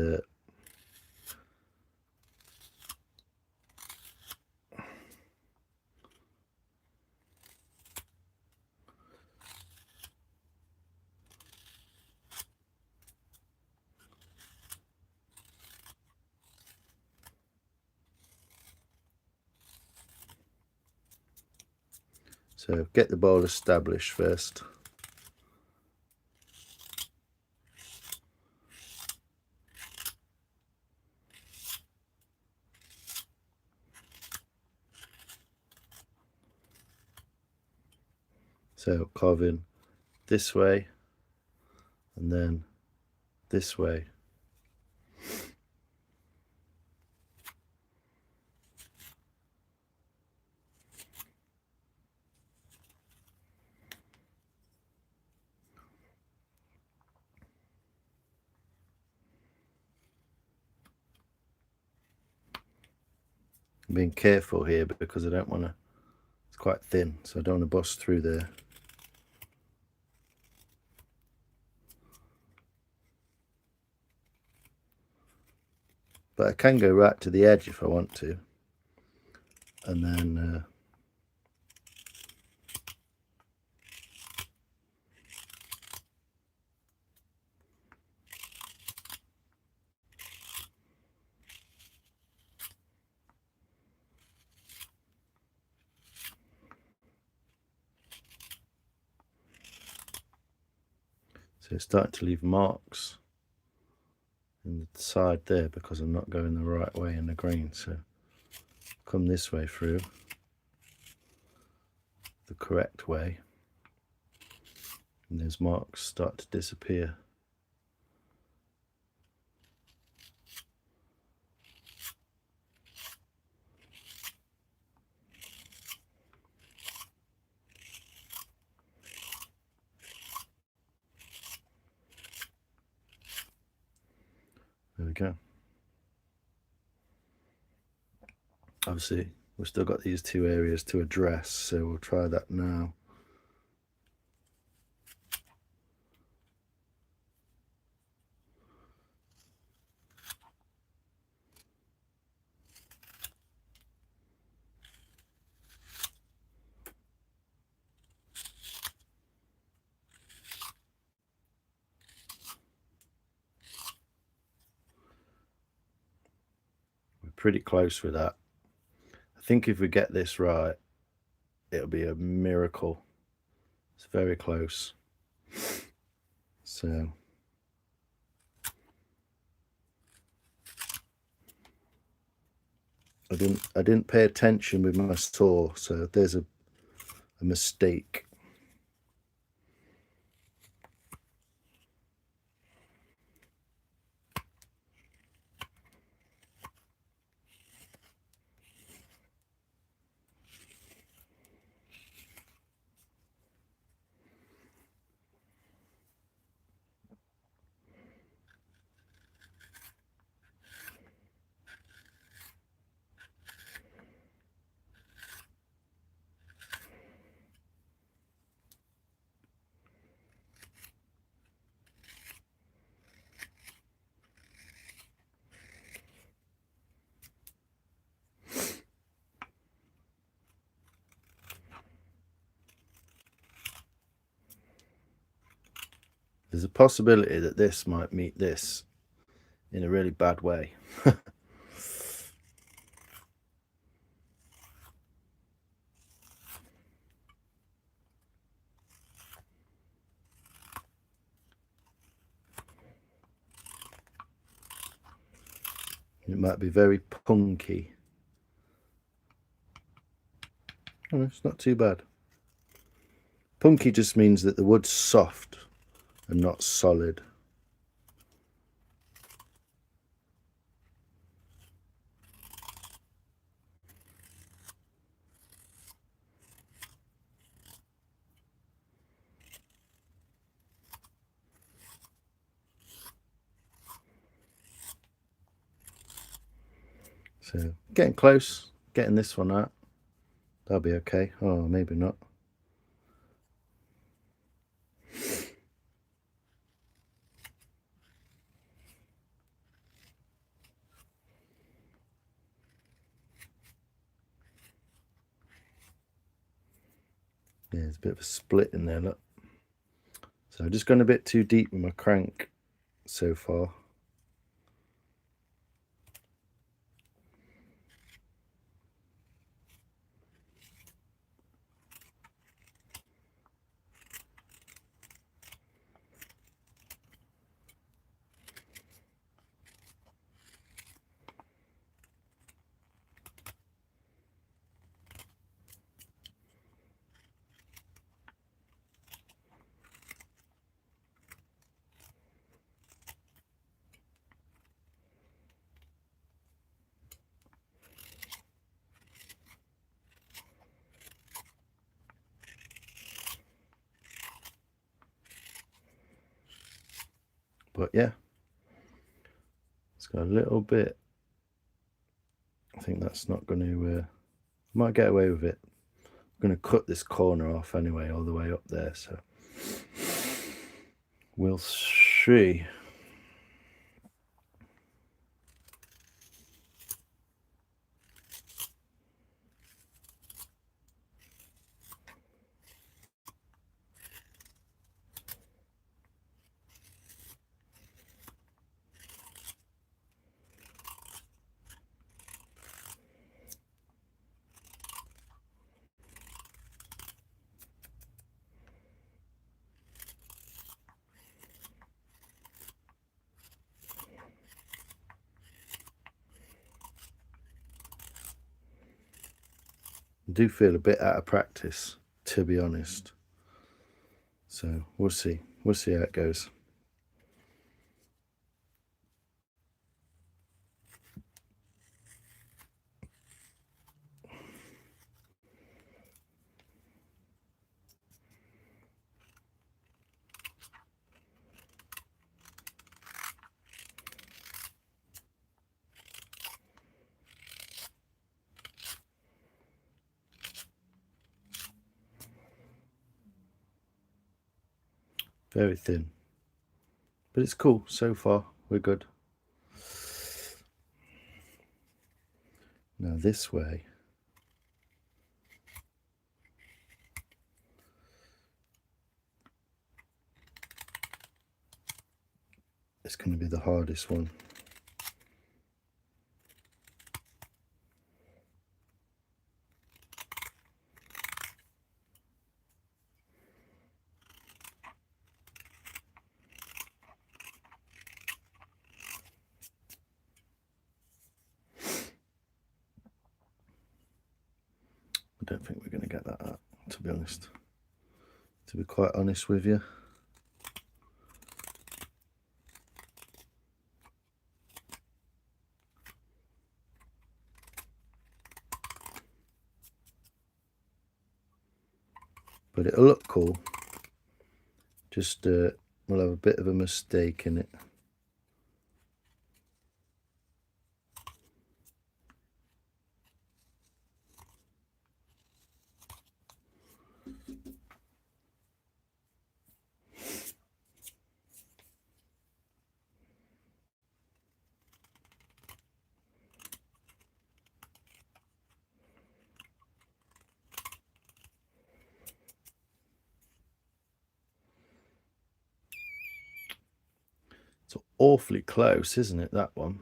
So get the bowl established first. So carve in this way and then this way. I'm being careful here because I don't want to, it's quite thin, so I don't want to bust through there. But I can go right to the edge if I want to. And then so it's starting to leave marks in the side there because I'm not going the right way in the grain. So come this way through the correct way, and those marks start to disappear. There we go. Obviously we've still got these two areas to address, so we'll try that now. We're pretty close with that. I think if we get this right, it'll be a miracle. It's very close. So I didn't pay attention with my saw, so there's a mistake. There's a possibility that this might meet this in a really bad way. It might be very punky. Oh, it's not too bad. Punky just means that the wood's soft and not solid. So getting close, getting this one out. That'll be okay. Oh, maybe not. Yeah, there's a bit of a split in there, look. So I've just gone a bit too deep with my crank so far. But yeah, it's got a little bit. I think that's not going to, might get away with it. I'm going to cut this corner off anyway, all the way up there, so we'll see. I do feel a bit out of practice, to be honest. So we'll see. We'll see how it goes. Very thin. But it's cool. So far, we're good. Now this way. It's going to be the hardest one. I don't think we're going to get that up, to be honest. To be quite honest with you. But it'll look cool. Just we'll have a bit of a mistake in it. It's awfully close, isn't it, that one?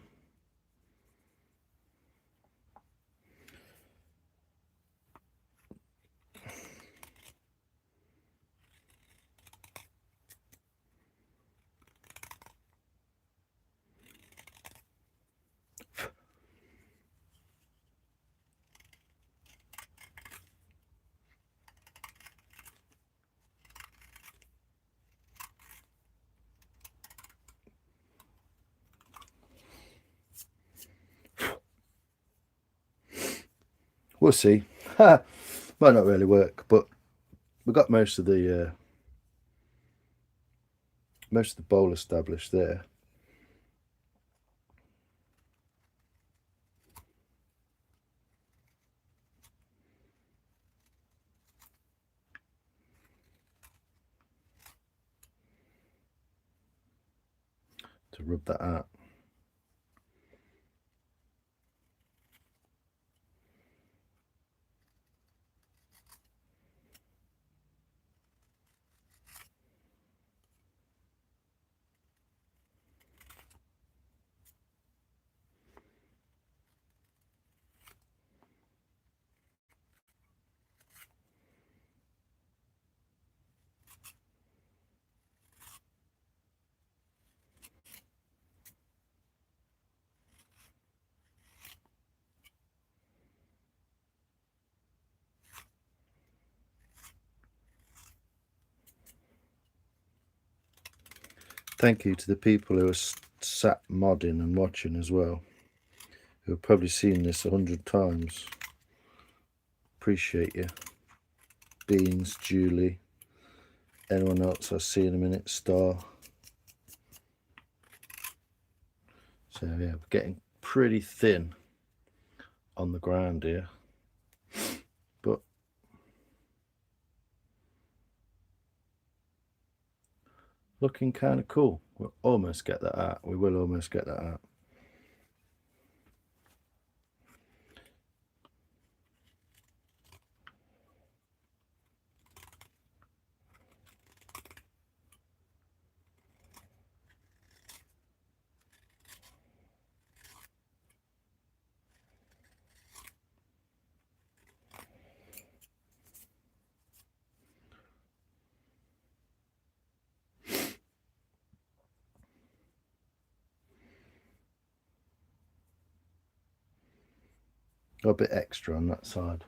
We'll see. Might not really work, but we got most of the bowl established there. To rub that out. Thank you to the people who are sat modding and watching as well, who have probably seen this 100 times. Appreciate you. Beans, Julie, anyone else I see in a minute, Star. So yeah, we're getting pretty thin on the ground here, but looking kind of cool. We'll almost get that out. We will almost get that out. Got a bit extra on that side.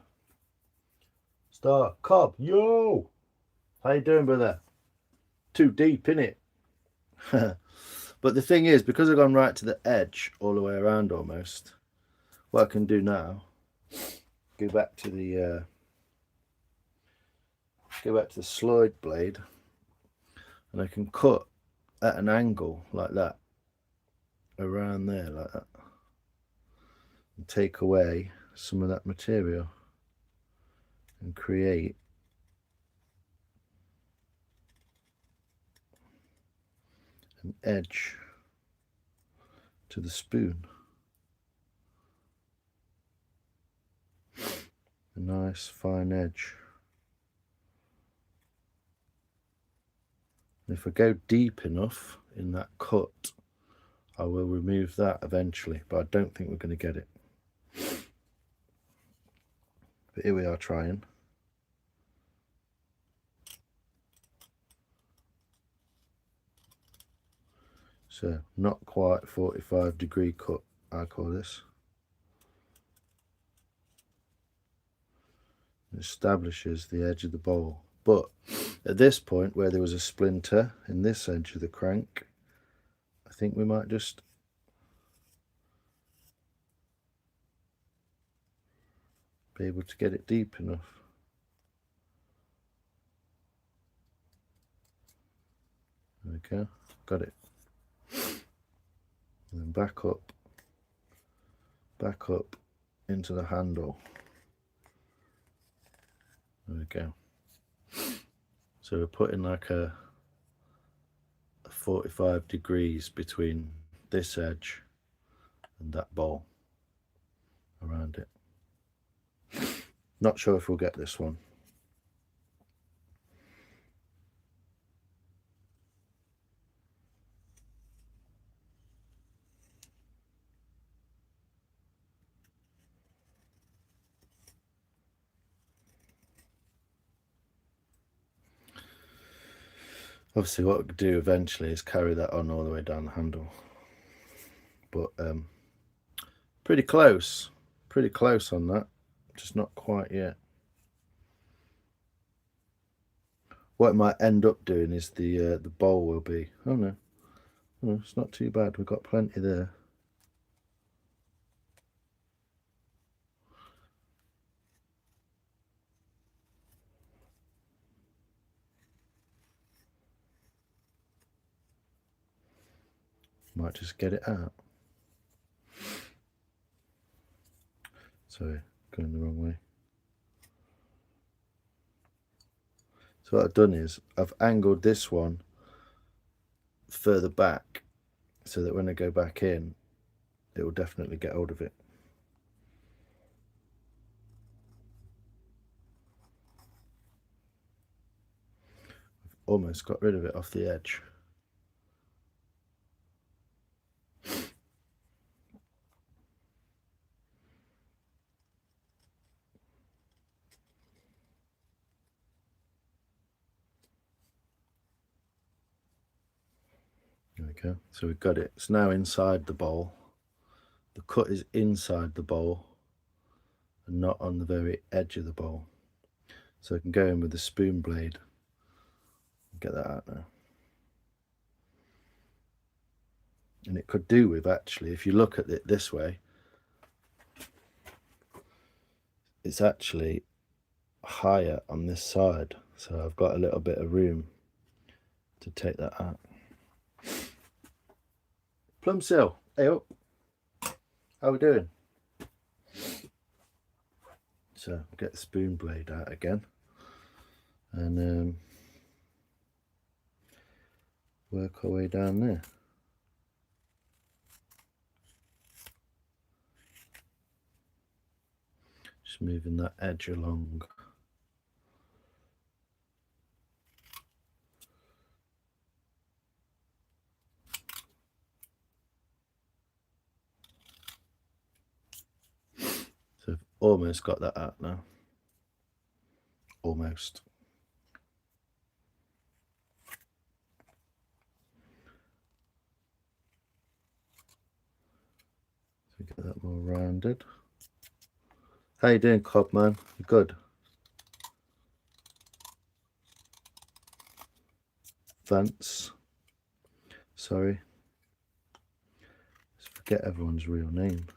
Star Cobb, yo! How you doing, brother? Too deep, innit? But the thing is, because I've gone right to the edge all the way around almost, what I can do now, go back to the slide blade, and I can cut at an angle like that, around there like that, and take away some of that material and create an edge to the spoon. A nice fine edge. And if I go deep enough in that cut, I will remove that eventually, but I don't think we're going to get it. But here we are trying. So not quite 45-degree cut, I call this. It establishes the edge of the bowl. But at this point, where there was a splinter in this edge of the crank, I think we might just be able to get it deep enough. There we go, got it. And then back up into the handle. There we go. So we're putting like a 45 degrees between this edge and that bowl around it. Not sure if we'll get this one. Obviously what we could do eventually is carry that on all the way down the handle. But pretty close on that, just not quite yet. What it might end up doing is the bowl will be, oh no, it's not too bad, we've got plenty there. Might just get it out. Sorry, going the wrong way. So what I've done is I've angled this one further back so that when I go back in, it will definitely get hold of it. I've almost got rid of it off the edge. There we go. So we've got it. It's now inside the bowl. The cut is inside the bowl and not on the very edge of the bowl. So I can go in with the spoon blade and get that out now. And it could do with, actually, if you look at it this way, it's actually higher on this side. So I've got a little bit of room to take that out. Plumsill, Hey up, how we doing? So get the spoon blade out again and work our way down there. Just moving that edge along. So I've almost got that out now. Almost. So get that more rounded. How you doing, Cobb man? You good? Vance. Sorry. Just forget everyone's real name.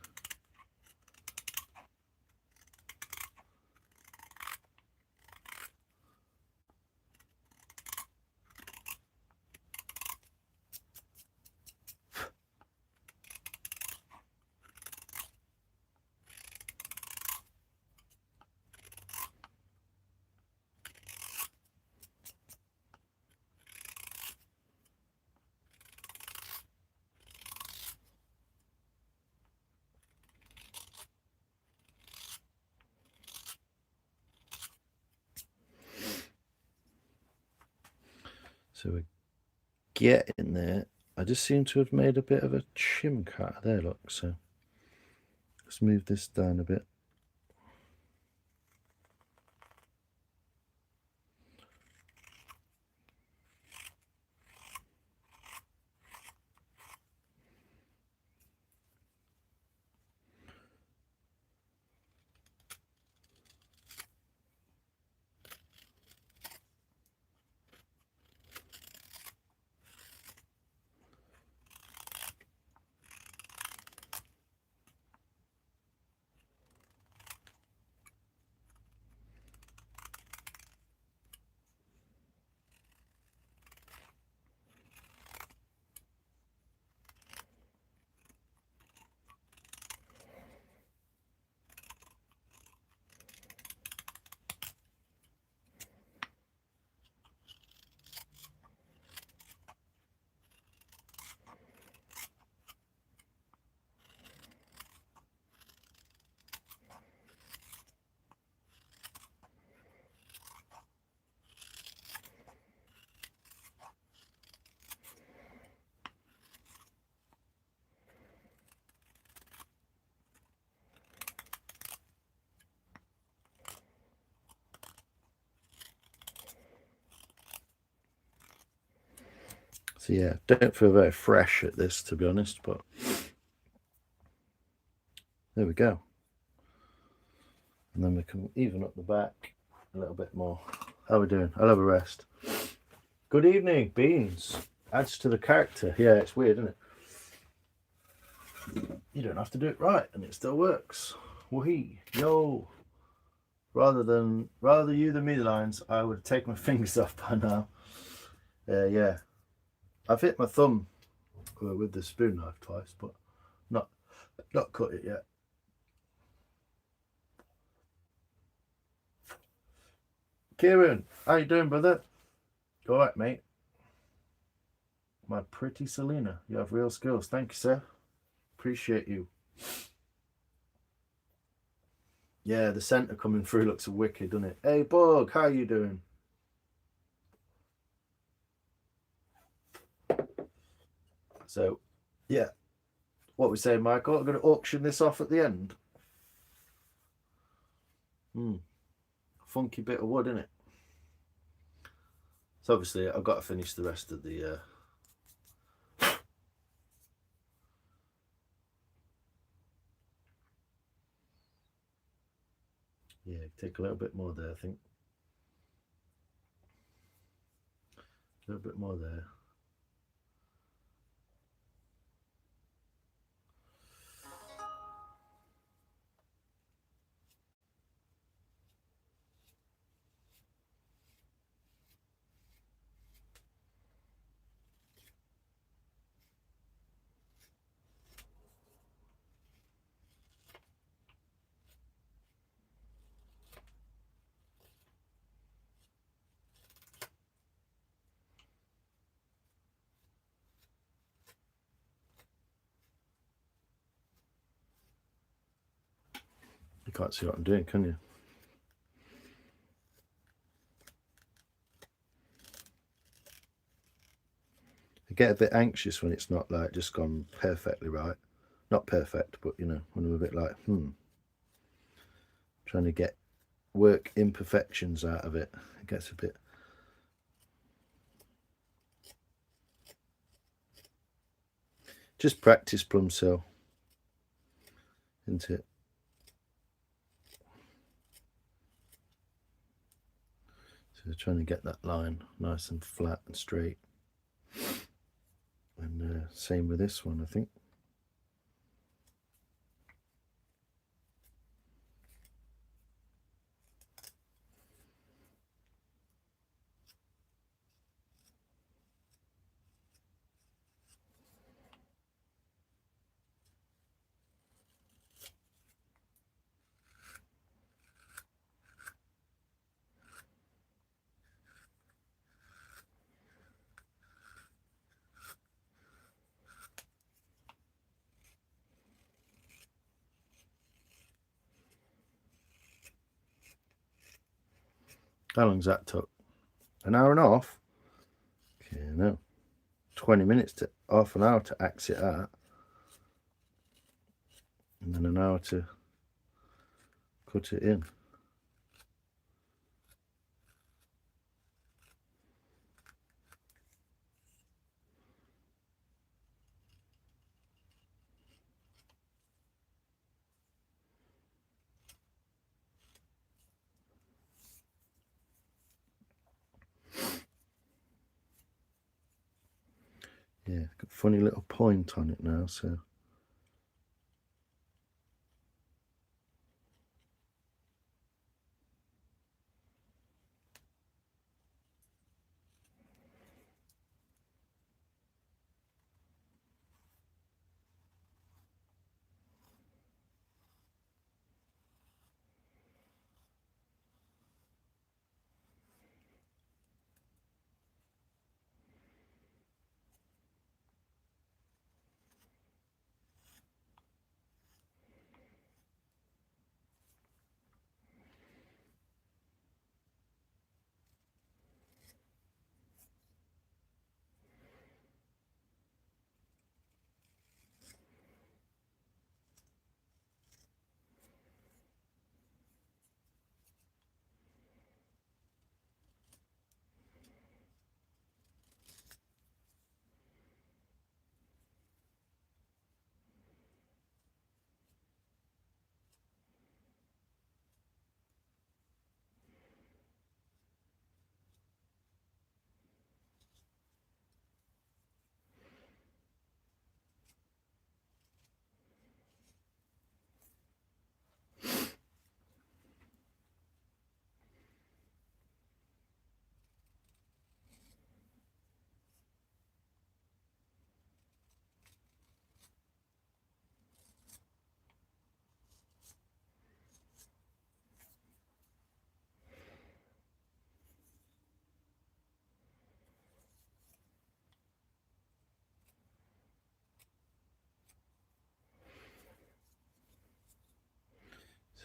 So we're getting there. I just seem to have made a bit of a chim cut there, look. So let's move this down a bit. So yeah, don't feel very fresh at this, to be honest, but there we go. And then we can even up the back a little bit more. How are we doing? I'll have a rest. Good evening, Beans. Adds to the character. Yeah, it's weird, isn't it? You don't have to do it right, and it still works. Wahee, yo. Rather than you than me, Lions, I would take my fingers off by now. Yeah, I've hit my thumb with the spoon knife twice, but not cut it yet. Kieran, how you doing, brother? All right, mate. My pretty Selena, you have real skills. Thank you, sir. Appreciate you. Yeah, the centre coming through looks wicked, doesn't it? Hey, Bug, how you doing? So, yeah. What we saying, Michael? I'm going to auction this off at the end. Funky bit of wood, isn't it? So obviously I've got to finish the rest of the yeah, take a little bit more there, I think. A little bit more there. You can't see what I'm doing, can you? I get a bit anxious when it's not like just gone perfectly right. Not perfect, but you know, when I'm a bit like, trying to work imperfections out of it. It gets a bit. Just practice, Plumsill, isn't it? So trying to get that line nice and flat and straight. And same with this one, I think. How long's that took? An hour and a half? Okay, no. 20 minutes to half an hour to axe it out. And then an hour to cut it in. Yeah, got a funny little point on it now, so.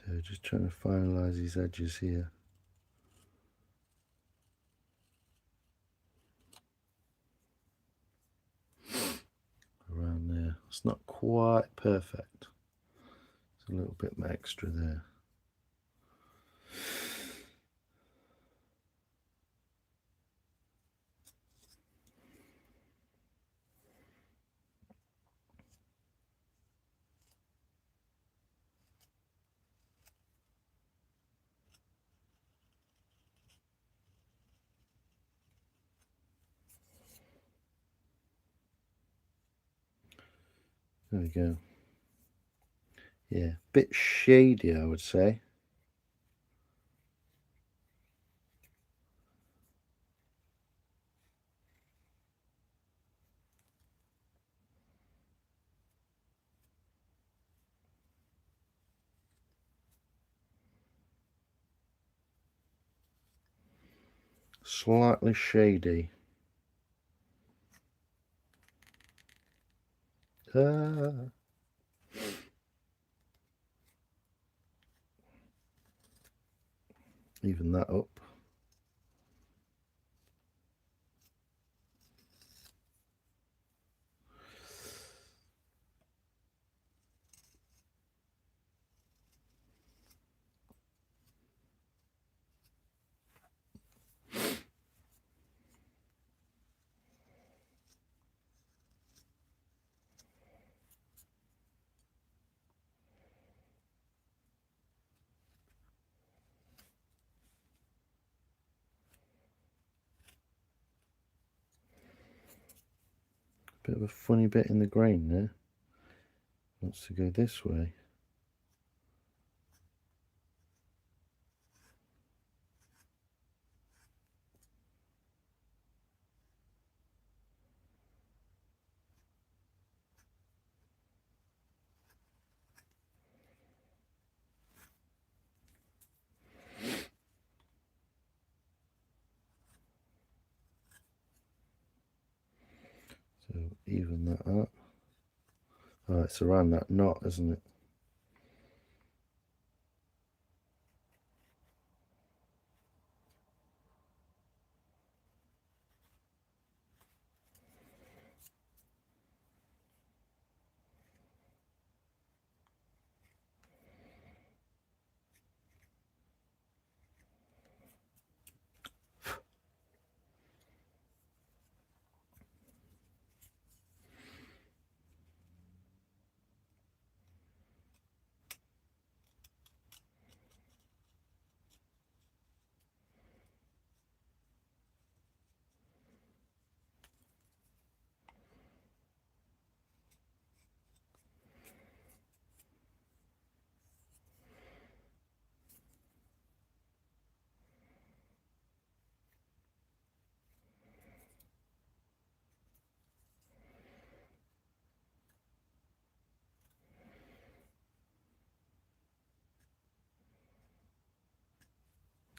So just trying to finalise these edges here. Around there. It's not quite perfect. There's a little bit extra there. There we go. Yeah, bit shady, I would say. Slightly shady. Even that up. Bit of a funny bit in the grain there. Wants to go this way. So even that up. Oh, it's around that knot, isn't it?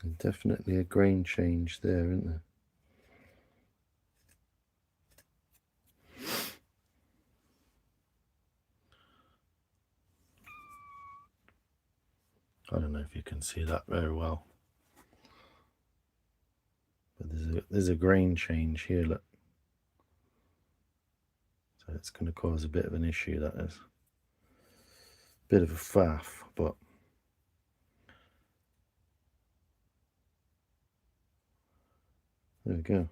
And definitely a grain change there, isn't there? I don't know if you can see that very well, but there's a grain change here, look. So it's going to cause a bit of an issue, that is. Bit of a faff, but there we go.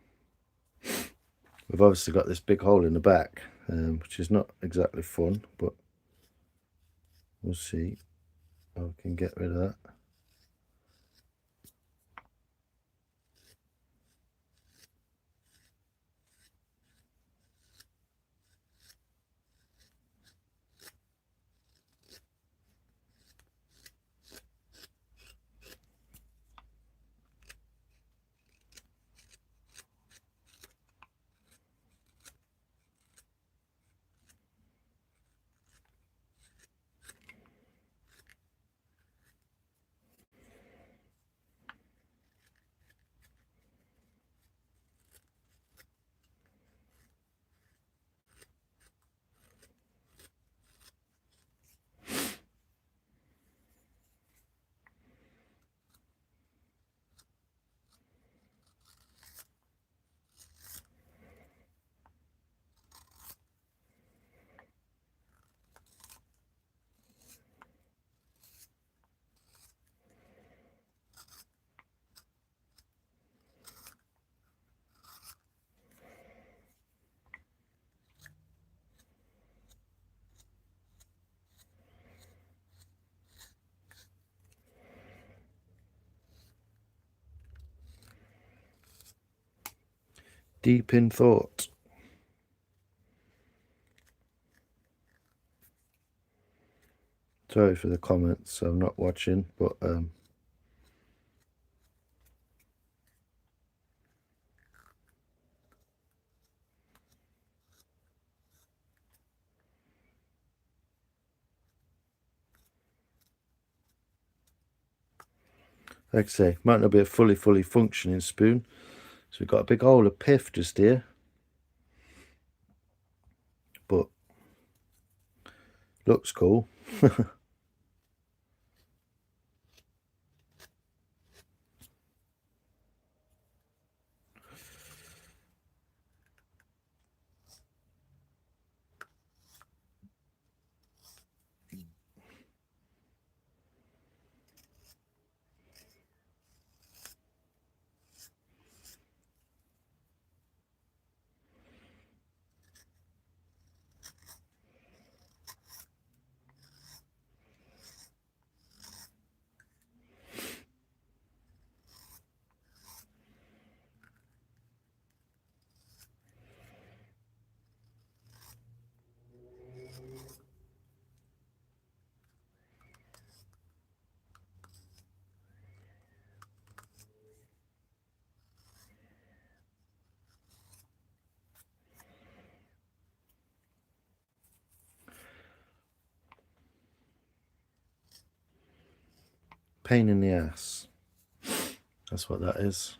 We've obviously got this big hole in the back, which is not exactly fun, but we'll see how we can get rid of that. Deep in thought. Sorry for the comments, I'm not watching, but like I say, might not be a fully functioning spoon. So we've got a big hole of pith just here, but looks cool. pain in the ass. That's what that is.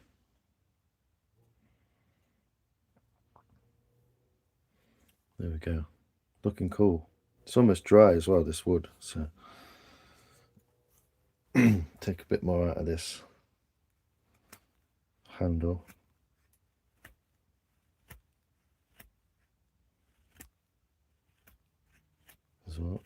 There we go. Looking cool. It's almost dry as well, this wood, so take a bit more out of this handle. As well.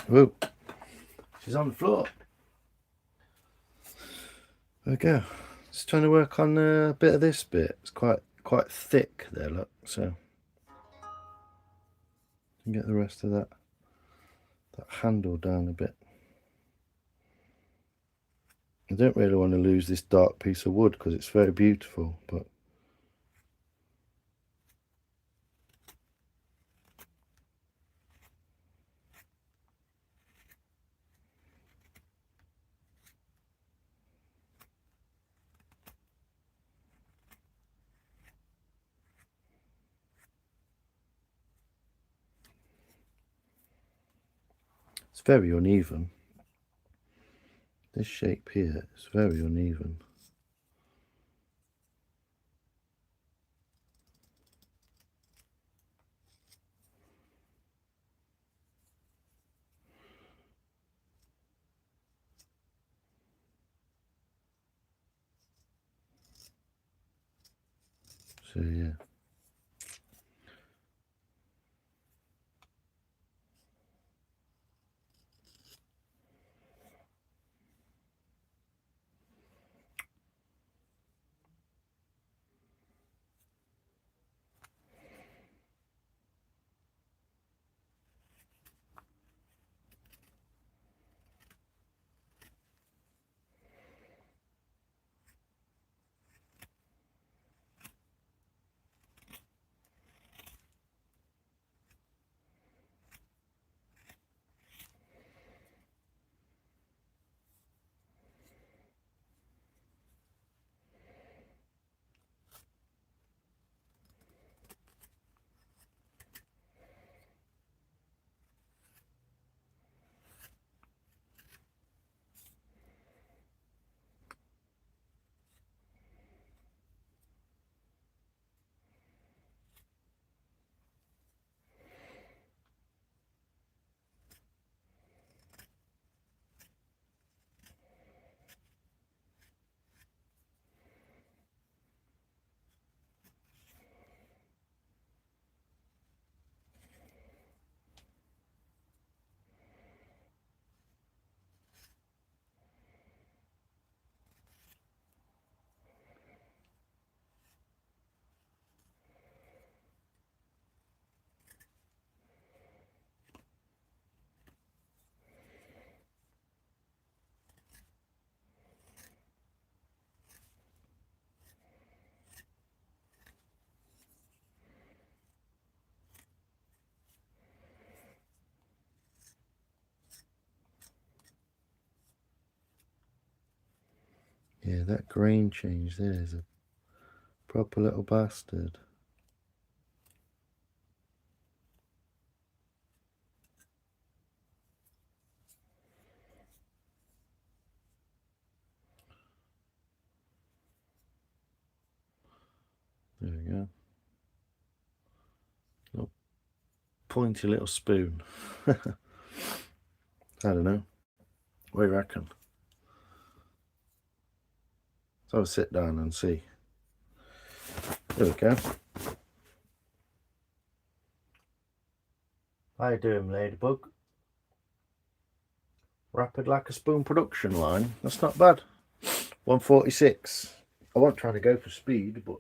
Whoa, she's on the floor. There we go. Just trying to work on a bit of this bit. It's quite thick there, look. So you can get the rest of that handle down a bit. I don't really want to lose this dark piece of wood because it's very beautiful, but it's very uneven. This shape here is very uneven. So yeah. Yeah, that grain change there is a proper little bastard. There we go. Little pointy little spoon. I don't know. What do you reckon? So I'll sit down and see. There we go. How you doing, Ladybug? Rapid like a spoon production line. That's not bad. 146. I wasn't trying to go for speed, but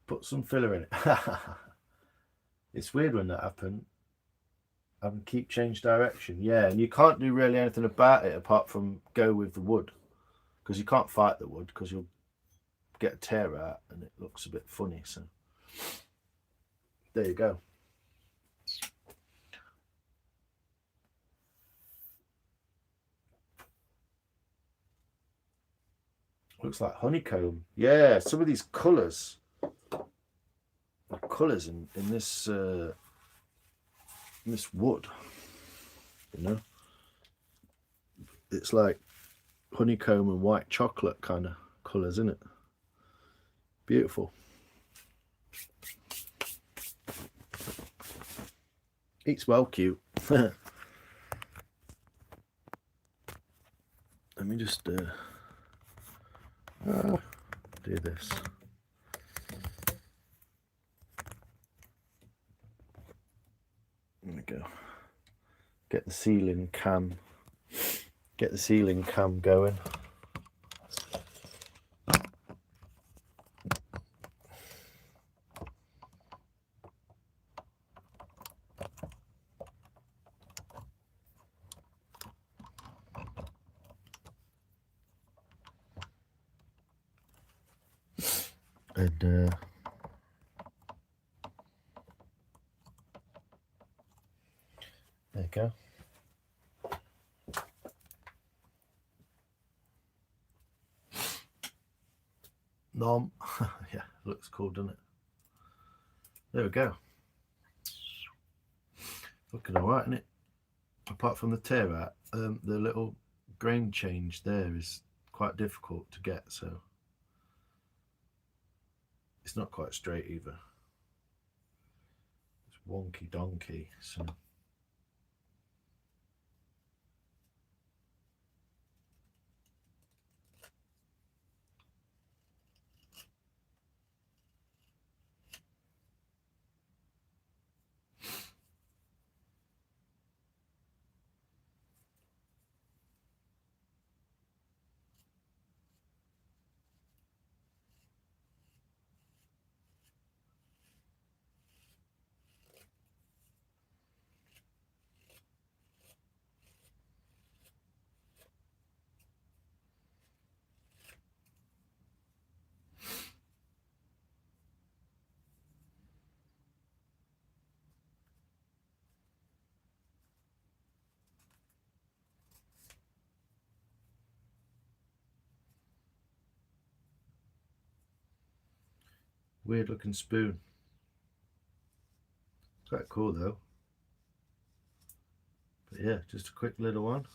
put some filler in it. It's weird when that happens. I can keep change direction. Yeah, and you can't do really anything about it apart from go with the wood. Because you can't fight the wood because you'll get a tear out and it looks a bit funny. So there you go. Looks like honeycomb. Yeah, some of these colours in this wood, you know, it's like honeycomb and white chocolate kind of colours, isn't it? Beautiful. It's well cute. Let me just do this. There we go. Get the ceiling cam going. And there you go. Nom. Yeah, looks cool, doesn't it? There we go. Looking alright, isn't it? Apart from the tear out, the little grain change there is quite difficult to get, so it's not quite straight either. It's wonky donkey, so weird looking spoon. Quite cool though. But yeah, just a quick little one.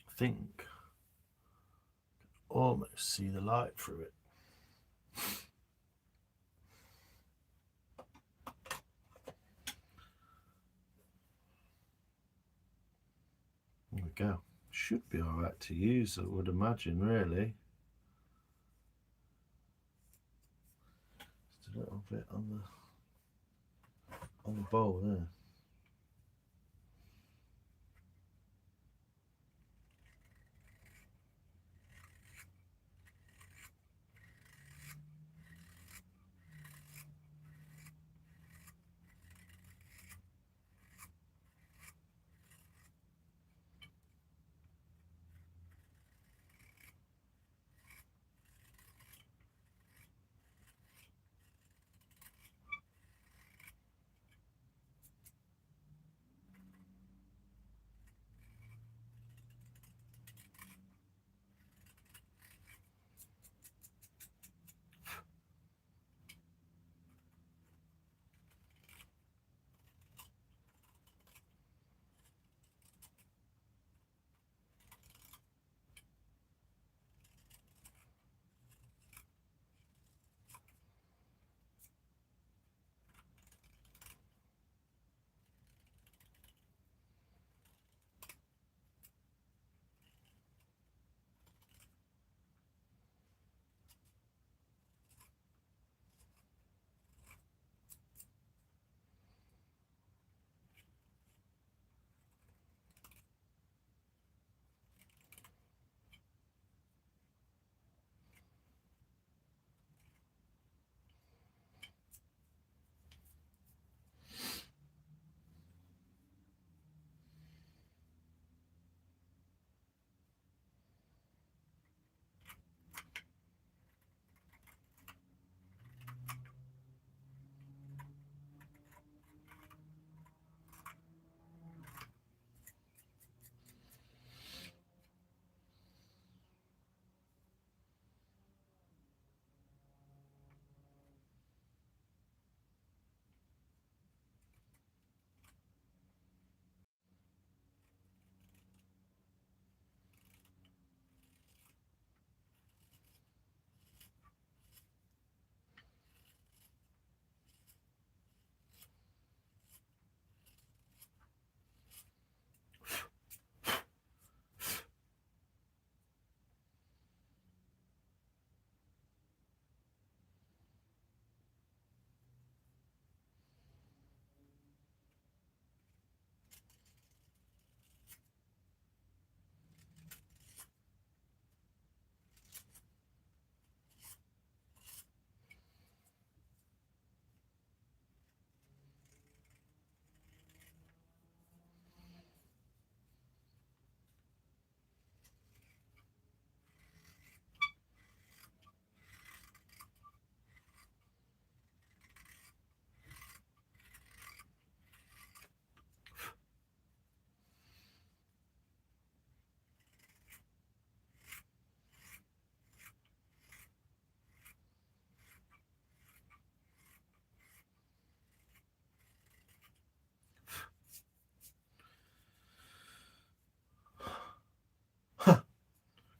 I think almost see the light through it. There we go. Should be alright to use, I would imagine, really. Just a little bit on the bowl there.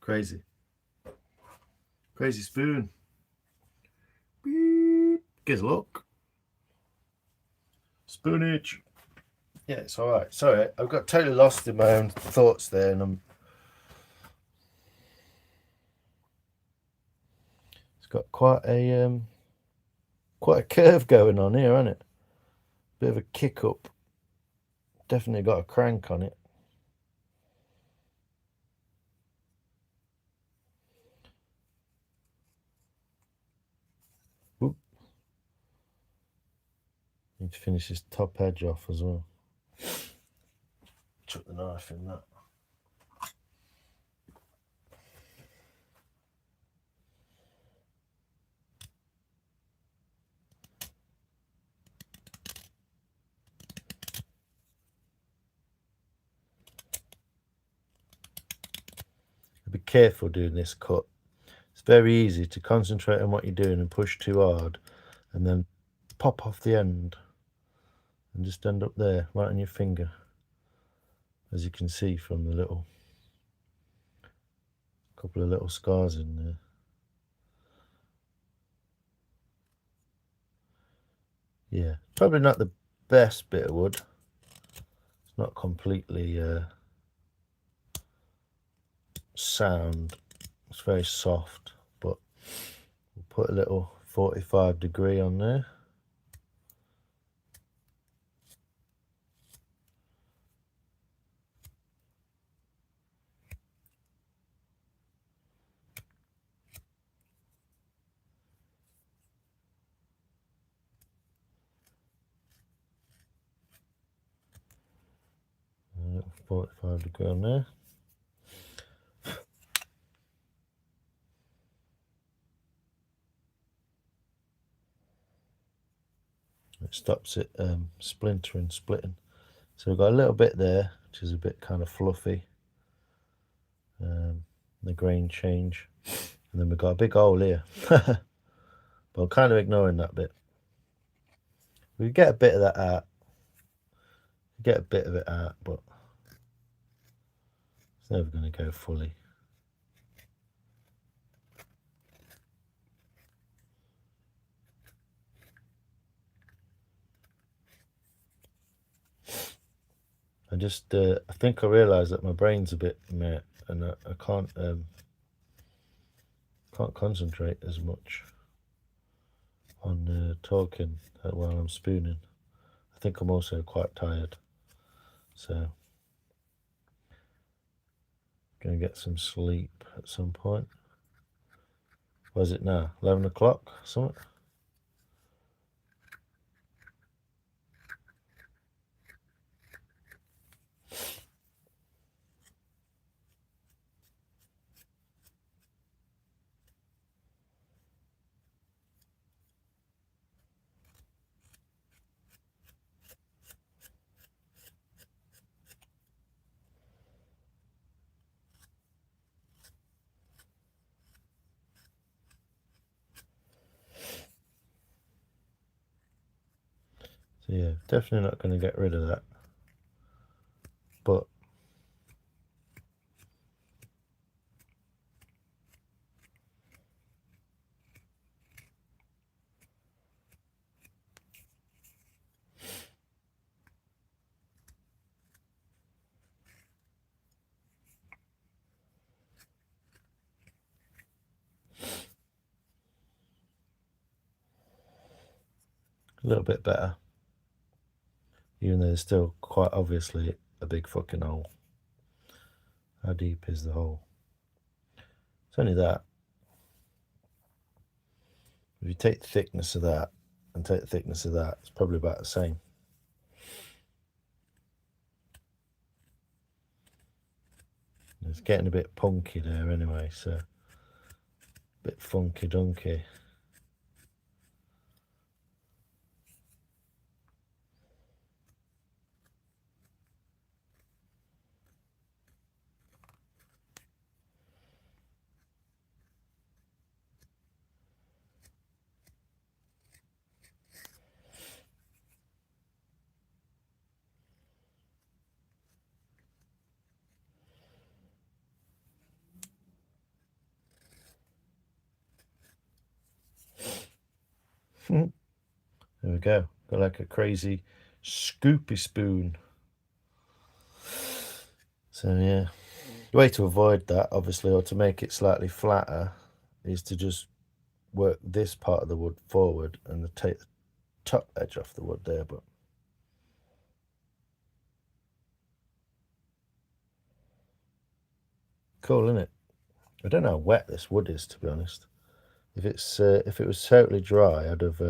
Crazy. Crazy spoon. Beep. Gives a look. Spoonage. Yeah, it's alright. Sorry, I've got totally lost in my own thoughts there, and it's got quite a curve going on here, hasn't it? Bit of a kick up. Definitely got a crank on it. Oop. Need to finish this top edge off as well. Chuck the knife in that. Be careful doing this cut. It's very easy to concentrate on what you're doing and push too hard and then pop off the end and just end up there right on your finger, as you can see from the little couple of little scars in there. Yeah, probably not the best bit of wood. It's not completely sound. It's very soft, but we'll put a little 45° on there. A little 45° on there. It stops it splintering, splitting. So we've got a little bit there, which is a bit kind of fluffy. The grain change. And then we've got a big hole here. But I'm kind of ignoring that bit. We get a bit of that out. Get a bit of it out, but it's never going to go fully. I think I realised that my brain's a bit meh, and I can't concentrate as much on talking while I'm spooning. I think I'm also quite tired, so gonna get some sleep at some point. What is it now? 11 o'clock, something? So yeah, definitely not going to get rid of that. But a little bit better. Even though there's still quite obviously a big fucking hole. How deep is the hole? It's only that. If you take the thickness of that and take the thickness of that, it's probably about the same. It's getting a bit punky there anyway, so a bit funky dunky. There we go. Got like a crazy scoopy spoon. So yeah, the way to avoid that, obviously, or to make it slightly flatter, is to just work this part of the wood forward and take the top edge off the wood there. But cool, isn't it? I don't know how wet this wood is, to be honest. If it was totally dry, I'd have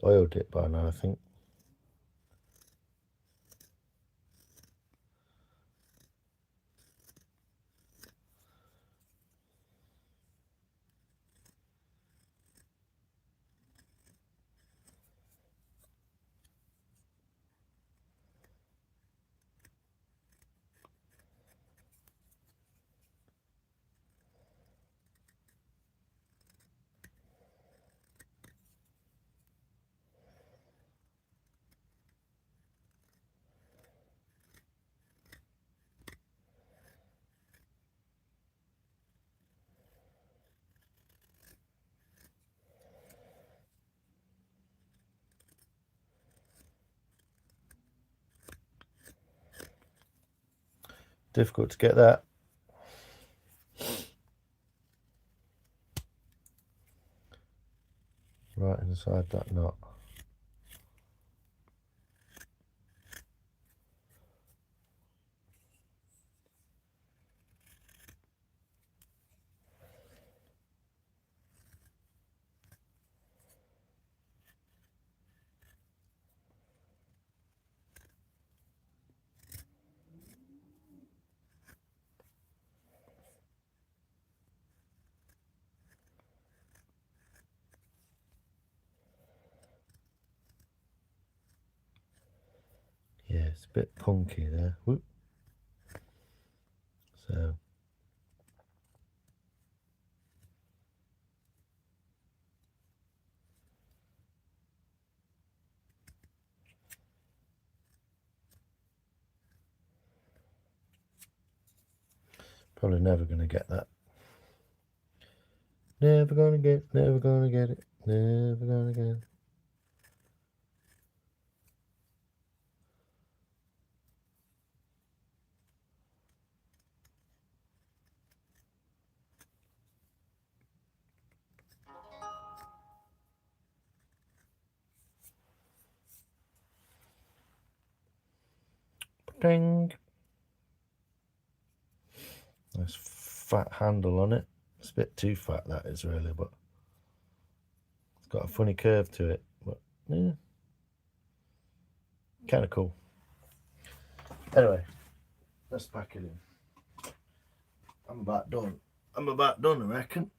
oiled it by now, I think. Difficult to get that. Right inside that knot. Yeah, it's a bit punky there. Whoop. So probably never going to get that. Never gonna get it, never gonna get it, never gonna get it. Ding. Nice fat handle on it. It's a bit too fat, that is, really, but it's got a funny curve to it. But yeah, kind of cool. Anyway, let's pack it in. I'm about done. I reckon.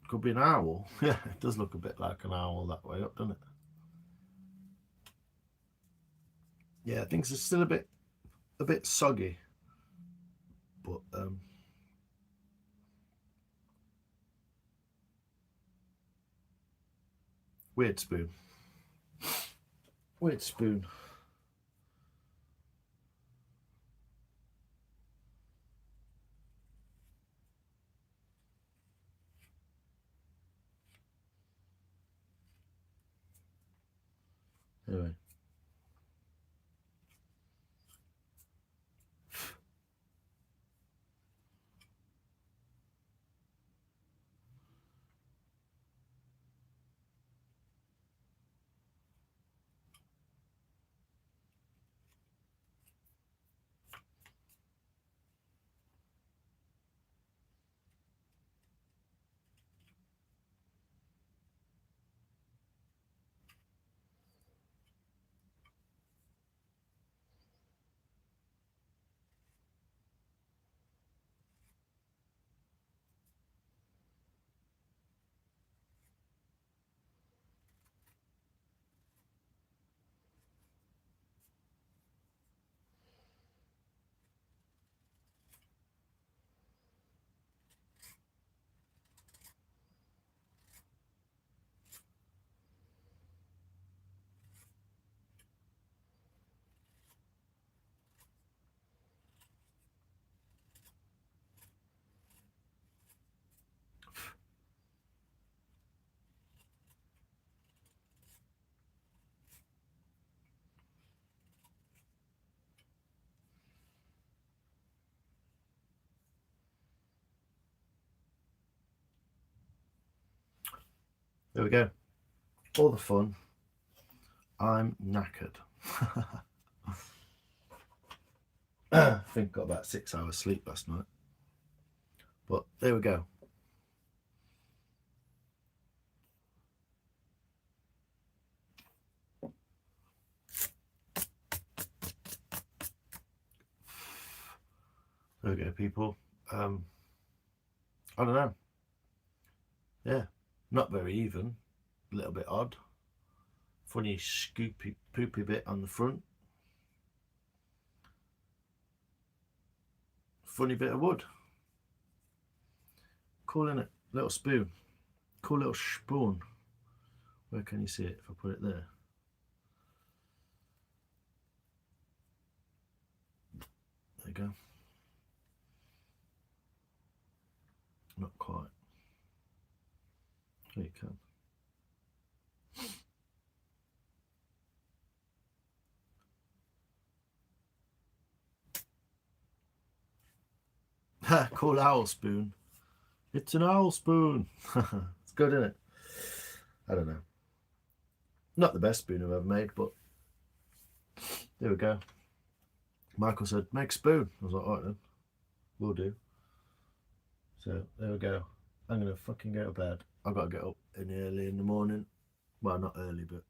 Could be an owl. Yeah, it does look a bit like an owl that way up, doesn't it? Yeah, things are still a bit soggy, but weird spoon. Weird spoon. Anyway. There we go. All the fun. I'm knackered. I think I got about 6 hours sleep last night. But there we go. There we go, people. I don't know. Yeah, not very even. A little bit odd. Funny scoopy poopy bit on the front. Funny bit of wood. Cool, innit? Little spoon. Cool little spoon. Where can you see it if I put it there? There you go. Not quite. There you can. Ha! Cool owl spoon. It's an owl spoon. It's good, isn't it? I don't know. Not the best spoon I've ever made, but there we go. Michael said, make a spoon. I was like, all right then, we'll do. So there we go. I'm going to fucking go to bed. I've got to get up early in the morning. Well, not early, but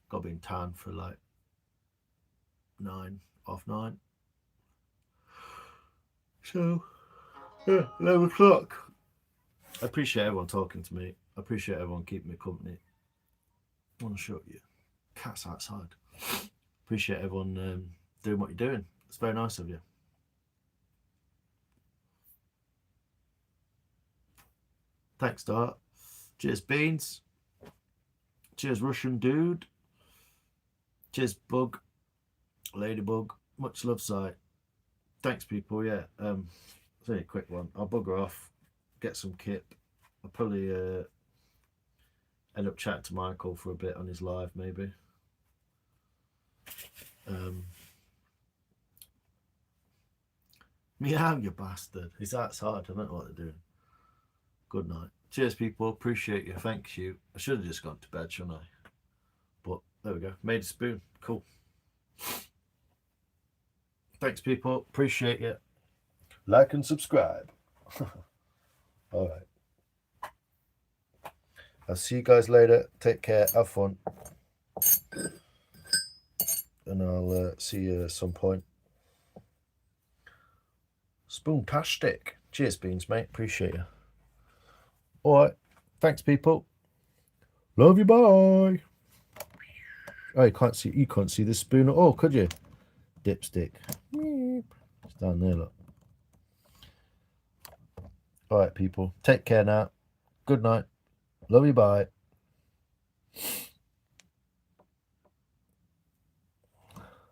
got to be in town for like 9, half 9. So, yeah, 11 o'clock. I appreciate everyone talking to me. I appreciate everyone keeping me company. I want to show you. Cat's outside. Appreciate everyone doing what you're doing. It's very nice of you. Thanks, Dart. Cheers, Beans. Cheers, Russian Dude. Cheers, Bug. Ladybug. Much love, Si. Thanks, people. Yeah, it's only a quick one. I'll bugger off, get some kit. I'll probably end up chatting to Michael for a bit on his live, maybe. Meow, you bastard. He's outside. I don't know what they're doing. Good night. Cheers, people. Appreciate you. Thank you. I should have just gone to bed, shouldn't I? But there we go. Made a spoon. Cool. Thanks, people. Appreciate you. Like and subscribe. All right. I'll see you guys later. Take care. Have fun. And I'll see you at some point. Spoontastic. Cheers, Beans, mate. Appreciate you. All right. Thanks, people. Love you. Bye. Oh, you can't see the spoon at all, could you? Dipstick. It's down there, look. All right, people. Take care now. Good night. Love you. Bye.